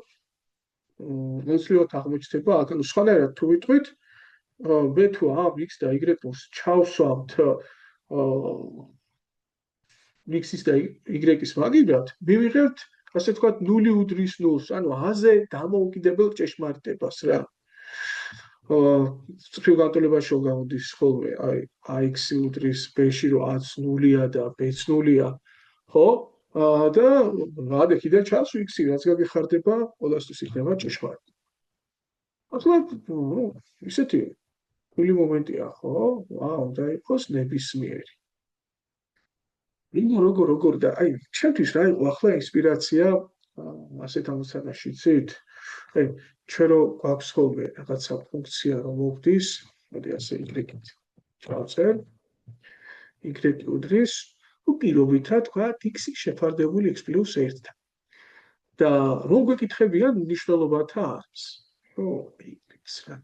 მოცლიოთ აღმოჩნდება, ანუ სხვანაირად თუ ვიტყვით, მე თუ ამ x და y-ს ჩავსვამთ x-ის და y-ის მაგივრად, მივიღებთ, ასე ვთქვათ, 0 უდრის 0-ს, ანუ A-ზე დამოუკიდებელ ჭეშმარიტებას რა. წრფივ განტოლებაში გამოდის ხოლმე, აი ax უდრის b-ში, რომ a-ც 0-ია და b-ც 0-ია, ხო? და რადგან კიდე ჩანს x-ი, რაც გაგეხარდება, ყველასთვის იქნება ჭეშმარიტი. ახლა ისეთი ფული მომენტია, ხო? უნდა იყოს ნებისმიერი. როგორ და აი ჩემთვის რა იყო ახლა ინსპირაცია ასეთ ამოცანაში, იცით? აი ჩვენ რო გვაქვს ხოლმე რაღაცა ფუნქცია რომ მოვდის, მოდი ასე y-ით ჩავწერ, y უდრის, პირობითად თქვა x-ი შეფარდებული x + 1-თან. და რომ გვეკითხებიან მნიშვნელობათა არის. ხო, x რა.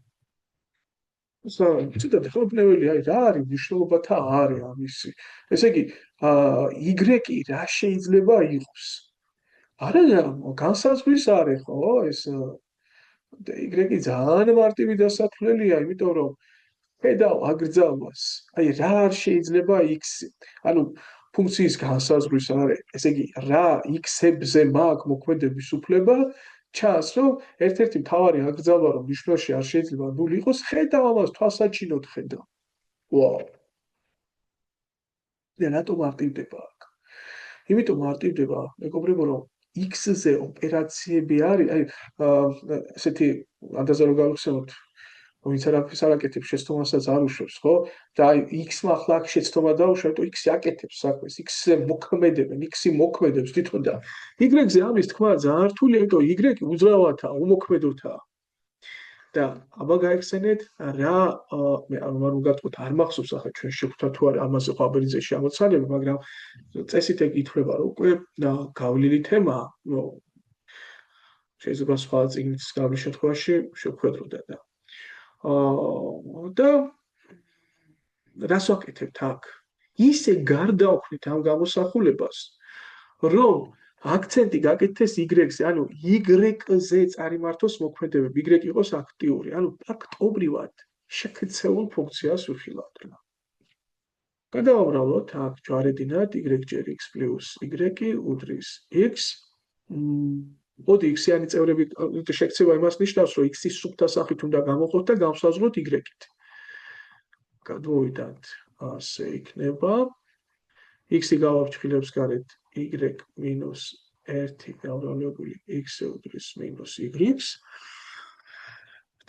ცოტა ხელფნეველი, აი რა არის მნიშვნელობათა არის ამისი. ესე იგი, y რა შეიძლება იყოს? არა, განსაზღვრის არის, ხო, ეს y ძალიან მარტივი დასათვლელია, იმიტომ რომ ხედავ აკრძალვას. აი რა არ შეიძლება x-ი. ანუ ფუნქციის განსაზღვრის არის, ესე იგი, რა x-ებზე მაქვს მოქმედების უფლება, ჩანს, რომ ერთ-ერთი მთავარი აკრძალვა, რომ ნიშნულში არ შეიძლება 0 იყოს, ხედავ ამას თვალსაჩინოდ ხედავ. ვაუ. და რატო მარტივდება აქ? იმიტომ მარტივდება, მეგობრებო, რომ x-ზე ოპერაციები არის, ესეთი ანდაზა რომ გავიხსენოთ, ვინც არაფერს არ აკეთებს, შეცდომასაც არ უშვებს, ხო? და x-მა ახლა აქ შეცდომა დაუშვა, იმიტომ x-ი აკეთებს საქმეს, x-ზე მოქმედებენ, x-ი მოქმედებს თვითონ და y-ზე ამის თქმა ძალიან რთულია, იმიტომ y უძრავათაა, უმოქმედოთაა. და აბა გაიხსენეთ რა მე არ ვგატყოთ არ მახსოვს ახლა ჩვენ შეხვდა თუ არა ამაზე ყვაბელიძეში ამოცანები, მაგრამ წესით ეგ ითვლება რომ უკვე გავლილი თემა, შეიძლება სხვა წიგნის გავლის შემთხვევაში შევხვედროდა და და რას ვაკეთებთ აქ? ისე გარდაუქმნით ამ გამოსახულებას, რომ აქცენტი გაკეთდეს y-ზე, ანუ y-ზე წარიმართოს მოქმედებები, y იყოს აქტიური, ანუ ფაქტობრივად შექცეულ ფუნქციას ვიხილავთ. გადავამრავლოთ აქ ჯვარედინად y ჯერ x პლუს y უდრის x. მოდი x-იანი წევრები შექცევა იმას ნიშნავს, რომ x-ის სუფთა სახით უნდა გამოყოფოთ და გავსაზღვროთ y-ით. გადმოვიდათ, ასე იქნება. x-ი გავაფრთხილებს გარეთ y მინუს 1 გამრავლებული x-ზე უდრის მინუს y-ს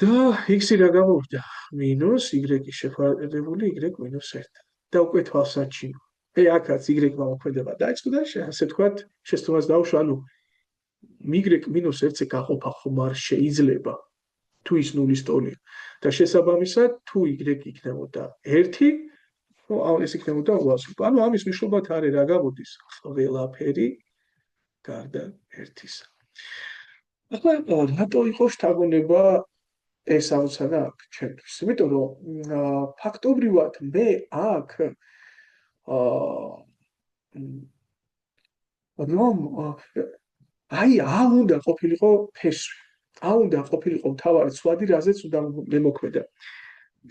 და x-ი რა გამოვიდა? მინუს y-ი შეფარებული y მინუს 1. და უკვე თვალსაჩინო. აქაც y-მა მოქმედება დაიწყო და ასე თქვათ, შეცდომას დაუშვა, ანუ y მინუს 1-ზე გაყოფა ხომ არ შეიძლება, თუ ის ნულის ტოლია. და შესაბამისად, თუ y იქნებოდა 1, ეს იქნებოდა უაზრო. ანუ ამის მნიშვნელობად არის რა გამოდის? ყველაფერი გარდა 1-ისა. ახლა რატო იყო შთაგონება ეს ამოცანა აქ ჩემთვის? იმიტომ რომ ფაქტობრივად მე აქ რომ უნდა ყოფილიყო ფესვი. უნდა ყოფილიყო მთავარი ცვლადი, რაზეც უნდა მემოქმედა.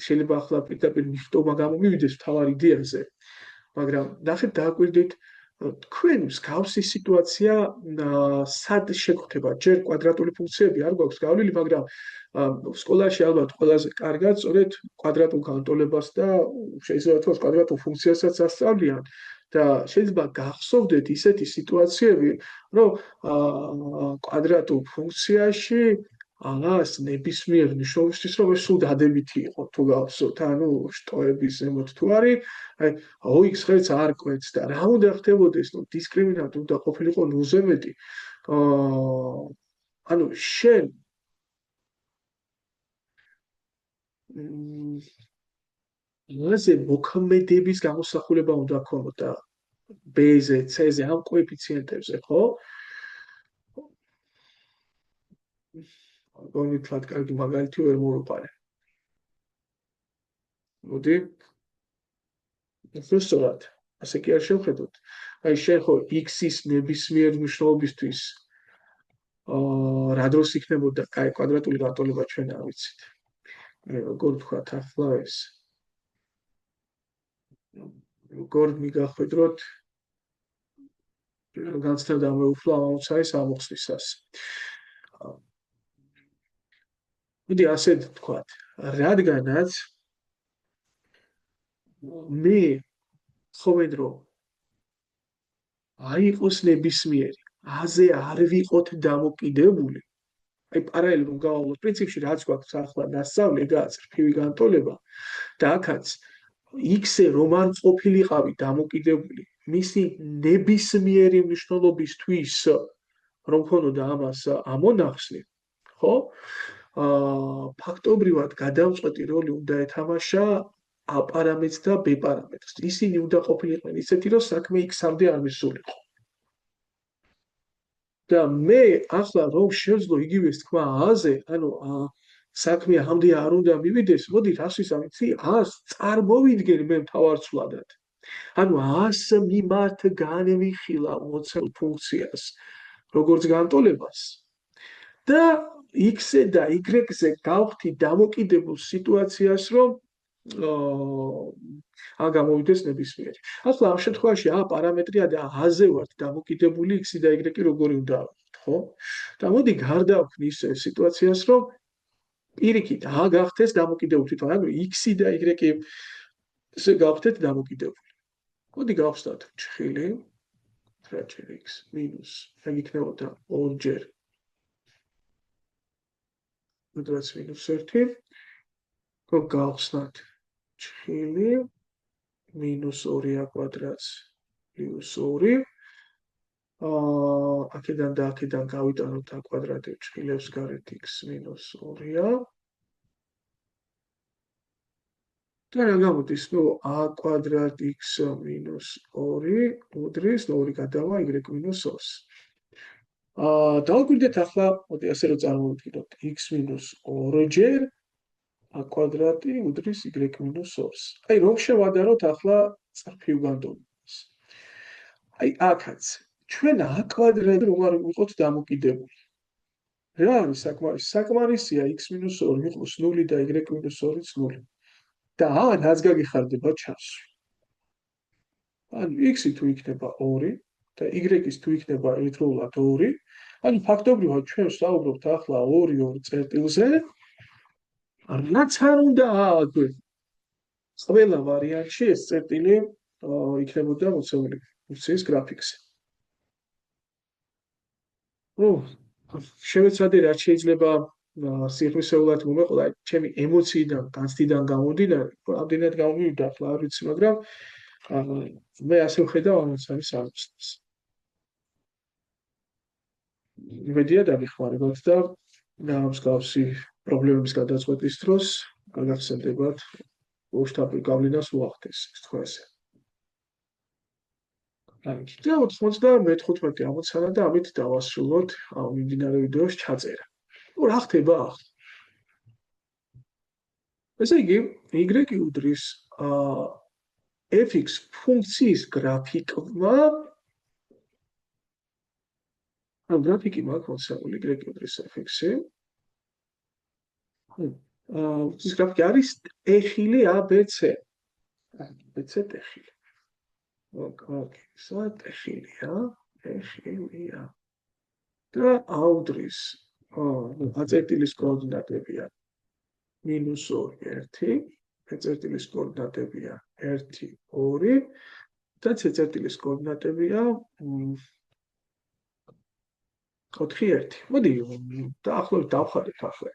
შეიძლება ახლა პირდაპირ მიხტომა გამომივიდეს მთავარ იდეაზე, მაგრამ ნახეთ დააკვირდით თქვენ მსგავსი სიტუაცია სად შეგხვდება? ჯერ კვადრატული ფუნქციები არ გვაქვს გავლილი, მაგრამ სკოლაში ალბათ ყველაზე კარგად სწორედ კვადრატულ განტოლებას და შეიძლება თქვას კვადრატულ ფუნქციასაც ასწავლიან და შეიძლება გახსოვდეთ ისეთი სიტუაციები, რომ კვადრატულ ფუნქციაში ნებისმიერ ნიშნობისთვის რომ ეს სულ დადებითი იყო თუ გავხსოვთ, ანუ შტოების ზემოთ თუ არის, x ხელს არ კვეთს და რა უნდა ხდებოდეს, ნუ დისკრიმინანტი უნდა ყოფილიყო ნულზე მეტი. ანუ შენ მასე მოქმედების გამოსახულება უნდა ქონოდა b-ზე, c-ზე, ამ კოეფიციენტებზე, ხო? გონითლად კარგი მაგალითი ვერ მოვიყარე. მოდი. სწორად, ასე კი არ შევხედოთ. აი შენ ხო x-ის ნებისმიერ მნიშვნელობისთვის რა დროს იქნებოდა კაი კვადრატული განტოლება ჩვენ არ ვიცით. როგორ ვთქვათ ახლა ეს? როგორ მიგახვედროთ განცდა მეუფლა ამოცანის ამოხსნისას. მოდი ასე ვთქვათ, რადგანაც მე ხომენ რომ აიყოს ნებისმიერი, აზე არ ვიყოთ დამოკიდებული. აი პარალელურად გავავლოთ პრინციპში რაც გვაქვს ახლა დასწავლე, ეგაა რფივი განტოლება და აქაც x-ზე რომ არ ყოფილიყავი დამოკიდებული, მისი ნებისმიერი მნიშვნელობისთვის რომ ქონოდა ამას ამონახსნი, ხო? ფაქტობრივად გადამწყვეტი როლი უნდა ეთამაშა a პარამეტრს და b პარამეტრს. ისინი უნდა ყოფილიყვნენ ისეთი, რომ საქმე x-ამდე არ მისულიყო. და მე ახლა რომ შევძლო იგივეს თქვა a-ზე, ანუ საქმე ამდე არ უნდა მივიდეს, მოდი რას ვისაუბრე? a-ს წარმოვიდგენ მე მთავარ ცვლადად. ანუ a-ს მიმართ განვიხილავ მოცემულ ფუნქციას, როგორც განტოლებას და x-ზე და y-ზე გავხდი დამოკიდებულ სიტუაციას, რომ გამოვიდეს ნებისმიერი. ახლა ამ შემთხვევაში a პარამეტრია და a-ზე ვართ დამოკიდებული x და y როგორი უნდა ავიღოთ, ხო? და მოდი გარდავქმნი ისე სიტუაციას, რომ პირიქით a გახდეს დამოკიდებული თვითონ, ანუ x და y-ზე გავხდეთ დამოკიდებული. მოდი გავხსნათ ჩხილი. 9-ჯერ x მინუს ეგ იქნებოდა 2-ჯერ კვადრატს მინუს 1 ხო გავხსნათ ჭრილი მინუս 2-ა კვადრატს პლუს 2 აქედან და აქედან გავიტანოთ ა კვადრატი ჭრილებს გარეთ x მინუს 2-ა და რა გამოდის ნუ a კვადრატ x მინუს 2 უდრის 2 გადავა y მინუს 2-ს დავაკვირდეთ ახლა მოდი ასე რომ წარმოვიდგინოთ x მინუს 2-ჯერ a კვადრატი უდრის y მინუს 2-ს აი რომ შევადაროთ ახლა წრფი უგანდოვნებას აი აქაც ჩვენ a კვადრატი რომ არ ვიყოთ დამოკიდებული რა არის საკმარისი საკმარისია x მინუს 2 იყოს 0 და y მინუს 2-იც 0 და რაც გაგიხარდება ჩასვლა ანუ x-ი თუ იქნება 2 და y-ის თუ იქნება ერთდროულად 2 ანუ ფაქტობრივად ჩვენ ვსაუბრობთ ახლა 2 წერტილზე რაც არ უნდა ააქვე ყველა ვარიანტში ეს წერტილი იქნებოდა მოცემული ფუნქციის გრაფიკზე შევეცადე რაც შეიძლება სიღრმისეულად მომეყოლა ჩემი ემოციიდან განცდიდან გამომდინარე რამდენად გამომივიდა ახლა არ ვიცი მაგრამ მე ასე ვხედავ ამოცანის აღმოჩნას იმედია დაგეხმარებათ და მსგავსი პრობლემების გადაწყვეტის დროს გაგახსენდებათ უშთაპი გავლენას უახდენს თქვა ესე და 95 ამოცანა და ამით დავასრულოთ მიმდინარე ვიდეოს ჩაწერა რა ხდება ახლა ესე იგი y უდრის fx ფუნქციის გრაფიკმა ამ გრაფიკი მაქვს მოცემული y უდრის fx-ი ის გრაფიკი არის ტეხილი abc abc ტეხილი ოკეი ტეხილია ტეხილია და აუდრის აწერტილის კოორდინატებია -2 1 წერტილის კოორდინატებია 1 2 და წერტილის კოორდინატებია 4 1 მოდი დაახლოებით დავხარეთ ახლა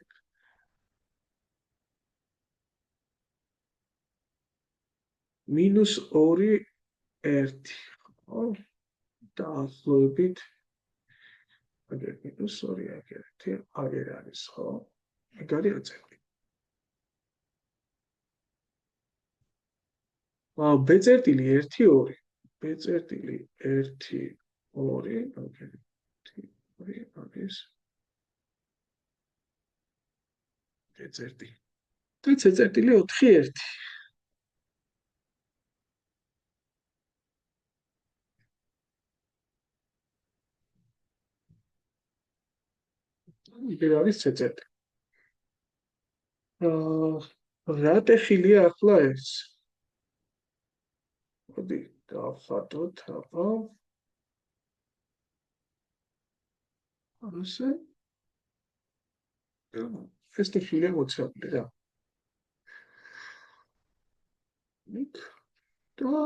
-2 1 ხო დაახლოებით აგერ -2 აგერ 1 აგერ არის ხო ეგ არის აწერტილი b წერტილი 1 2 b წერტილი 1 2 აგერ 2 არის b წერტილი და c წერტილი 4 1 იქ არის c წერტილი რა ტეხილია ახლა ეს მოდი დავხატოთ აბა ასე ეს ტეხილია მოცემული რა იქ და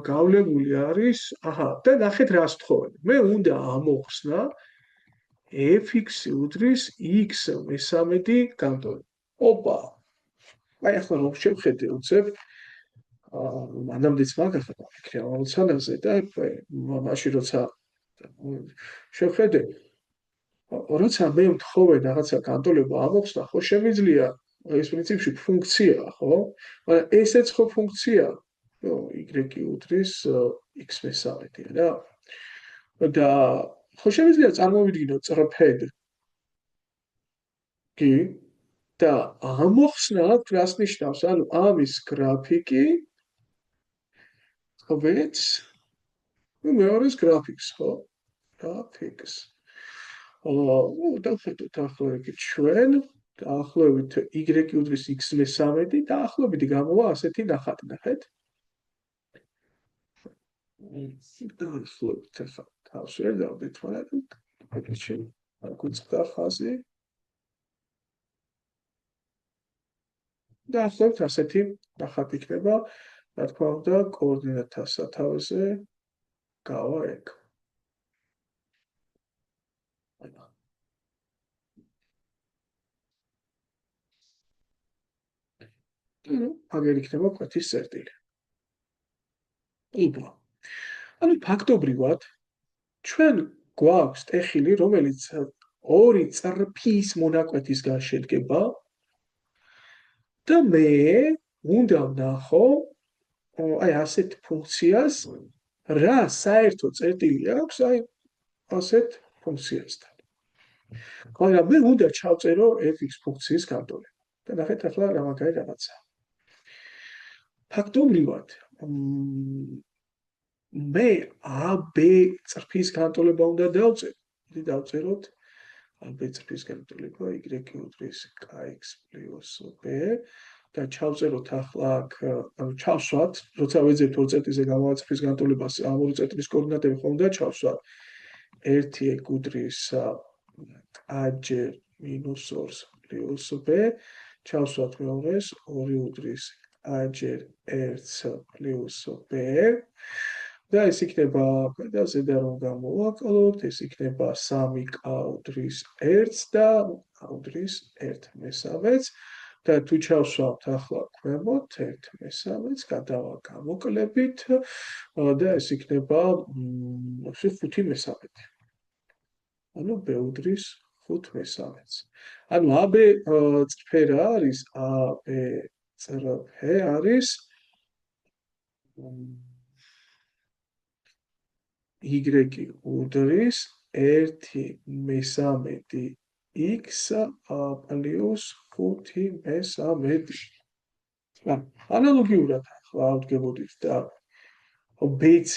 გავლებული არის აჰა და ნახეთ რას თხოვენ მე უნდა ამოხსნა fx უდრის x მესამედი განტოლი ოპა აი ახლა რომ შევხედე უცებ მანამდეც მაგახლა ვფიქრე ამოცანაზე და მაშინ როცა შევხედე როცა მე ვთხოვე რაღაცა განტოლება ამოხსნა ხო შემიძლია ეს პრინციპში ფუნქციაა ხო მაგრამ ესეც ხო ფუნქციაა y უდრის x მესამედი რა და ხო შემიძლია წარმოვიდგინოთ წრფედ კი და ამოხსნა რას ნიშნავს ანუ ამის გრაფიკი ხვდით მეორეს გრაფიკს ხო გრაფიკს დავხედოთ ახლა ეგ ჩვენ დაახლოებით y უდრის x მესამედი დაახლოებით გამოვა ასეთი ნახატი ნახეთ დაახლოებით ახლა თავს ვერ დავდეთ მაგრამ აკეთე აკვიწყდა ხაზი დაახლოებით ასეთი ნახატი იქნება რა თქმა უნდა კოორდინატთა სათავეზე გავა ეგ ну, აგერ იქნება კვეთის წერტილი. იბლა. ანუ ფაქტობრივად ჩვენ გვაქვს ტეხილი, რომელიც ორი წრფის მონაკვეთისგან შედგება და მე უნდა ვნახო აი ასეთ ფუნქციას რა საერთო წერტილი აქვს აი ასეთ ფუნქციასთან. მაგრამ მე უნდა ჩავწერო f(x) ფუნქციის განტოლება. და ნახეთ ახლა რა მაგარი რაღაცა. ფაქტობრივად მე AB წრფის განტოლება უნდა დავწერო. დიდი დავწეროთ AB წრფის განტოლება y უდრის kx + b და ჩავწეროთ ახლა აქ, ანუ ჩავსვათ, როცა ვეძებთ ორ წერტილზე გამოვაწრფის განტოლებას, ამ ორი წერტილის კოორდინატები ხომ უნდა ჩავსვათ. 1 უდრის a-ჯერ -2 + b ჩავსვათ მეორეს 2 უდრის a-ჯერ 1 + b და ეს იქნება და ზედა რომ გამოვაკლოთ, ეს იქნება 3k უდრის 1 და k უდრის 1/3 და თუ ჩავსვამთ ახლა ქვემოთ 1/3 გადავა გამოკლებით და ეს იქნება 5/3. ანუ b უდრის 5/3. ანუ AB წრფე რა არის? AB წრფე არის y უდრის 1/3 x პლუს 5/3. ანალოგიურად ახლა ავდგებოდით და BC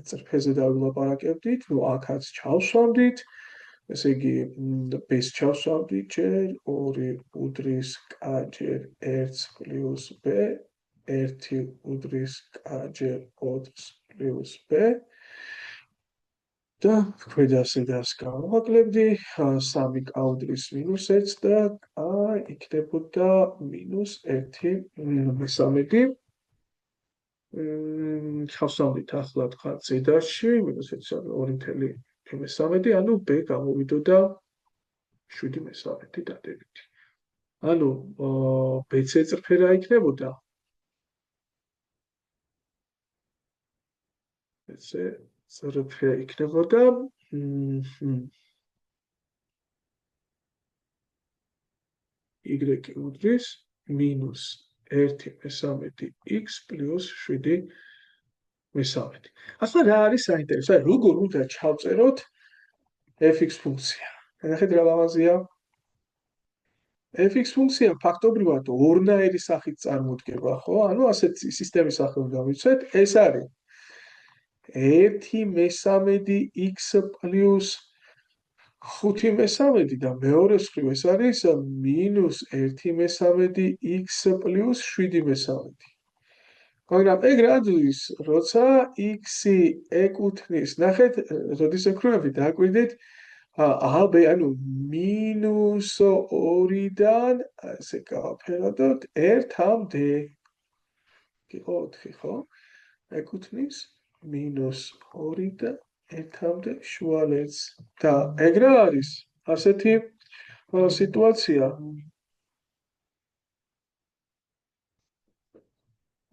წრფეზე დავილაპარაკებდით, ნუ აქაც ჩავსვამდით, ესე იგი B-ს ჩავსვამდით ჯერ 2 უდრის k-ჯერ 1 + b 1 უდრის k-ჯერ 2 + b და ქვედასედას გავაკლებდი 3k უდრის -1 და იქნებოდა -1/3. ჩავსვამდით ახლა თქვა ზედაში -2/3, ანუ b გამოვიდოდა 7/3 დადებითი. ანუ BC წრფე რა იქნებოდა? BC წრფე იქნებოდა y უდრის -1/3x + 7/3. ახლა რა არის საინტერესო? აი როგორ უნდა ჩავწეროთ f(x) ფუნქცია? ნახეთ რა ლამაზია. f(x) ფუნქცია ფაქტობრივად ორნაირი სახით წარმოდგება, ხო? ანუ ასეთ სისტემის სახელს გავიცეთ, ეს არის 1/3x + 5/3 და მეორე მხრივ ეს არის -1/3x + 7/3. მაგრამ ეგ რა არის, როცა x-ი ეკუთვნის, ნახეთ, როდის ეკრუები დააკვირდით AB, ანუ -2-დან, ესე გავაფერადოთ 1-მდე. იყო 4, ხო? ეკუთვნის -2 და 1-მდე შუალედს. და ეგ რა არის? ასეთი სიტუაცია.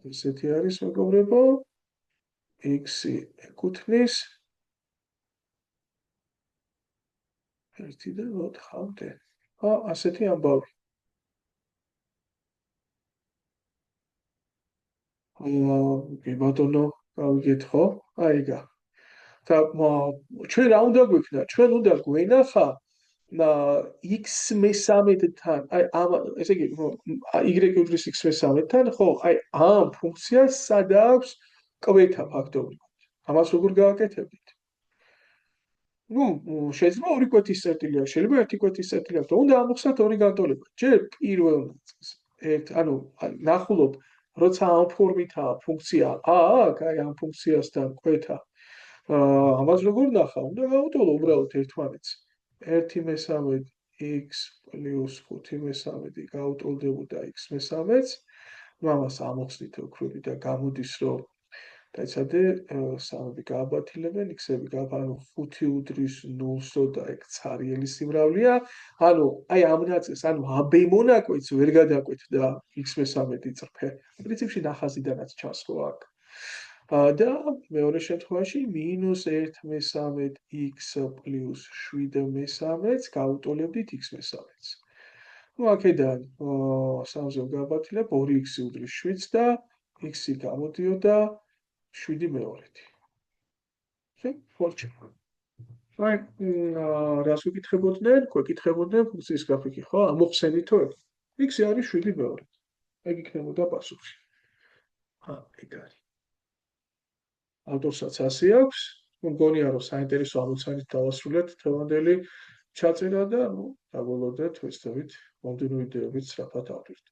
ესეთი არის, მეგობრებო, x-ი ეკუთვნის 1-დან 4-მდე. ასეთი ამბავი. კი ბატონო, გავიგეთ ხო? აიგა. და ჩვენ რა უნდა გვიქნა? ჩვენ უნდა გვენახა x/3-თან, აი ამ ესე იგი y უდრის x/3-თან, ხო? აი ამ ფუნქციას სად აქვს კვეთა ფაქტობრივად. ამას როგორ გააკეთებდით? ნუ შეიძლება ორი კვეთის წერტილი აქვს, შეიძლება ერთი კვეთის წერტილი აქვს. უნდა ამოხსნათ ორი განტოლება. ჯერ პირველ ნაწილს ანუ ნახულობ, როცა ამ ფორმითაა ფუნქცია a აქ, აი ამ ფუნქციასთან კვეთა. ამას როგორ ნახავ? უნდა გავუტოლო უბრალოდ ერთმანეთს. 1/3x + 5/3 გაუტოლდებოდა x/3-ს. ნუ ამას ამოხსნით ოქროები და გამოდის, რომ დაიცადე სამები გააბათილებენ, x-ები ანუ 5 უდრის 0-ს და ეგ ცარიელი სიმრავლეა. ანუ აი ამ ნაწილს, ანუ AB მონაკვეთს ვერ გადაკვეთ და x-13 წრფე. პრინციპში ნახაზიდანაც ჩანს ხო აქ. და მეორე შემთხვევაში -1/13 x + 7/13-ს გაუტოლებდით x-13-ს. ну აქედან 3-ზე გავაბათილებ 2x უდრის 7-ს და x-ი გამოდიოდა 7/2. ხორჩა. აი რას ვიკითხებოდნენ? გვეკითხებოდნენ ფუნქციის გრაფიკი, ხო? ამოხსენითო ეგ. x-ი არის 7/2. ეგ იქნებოდა პასუხი. ეგ არის. ავტორსაც ასე აქვს. მგონია რომ საინტერესო ამოცანით დავასრულეთ თემანდელი ჩაწერა და დაგველოდეთ ვესწრებით მომდევნო ვიდეოებით სწრაფად ავდივართ.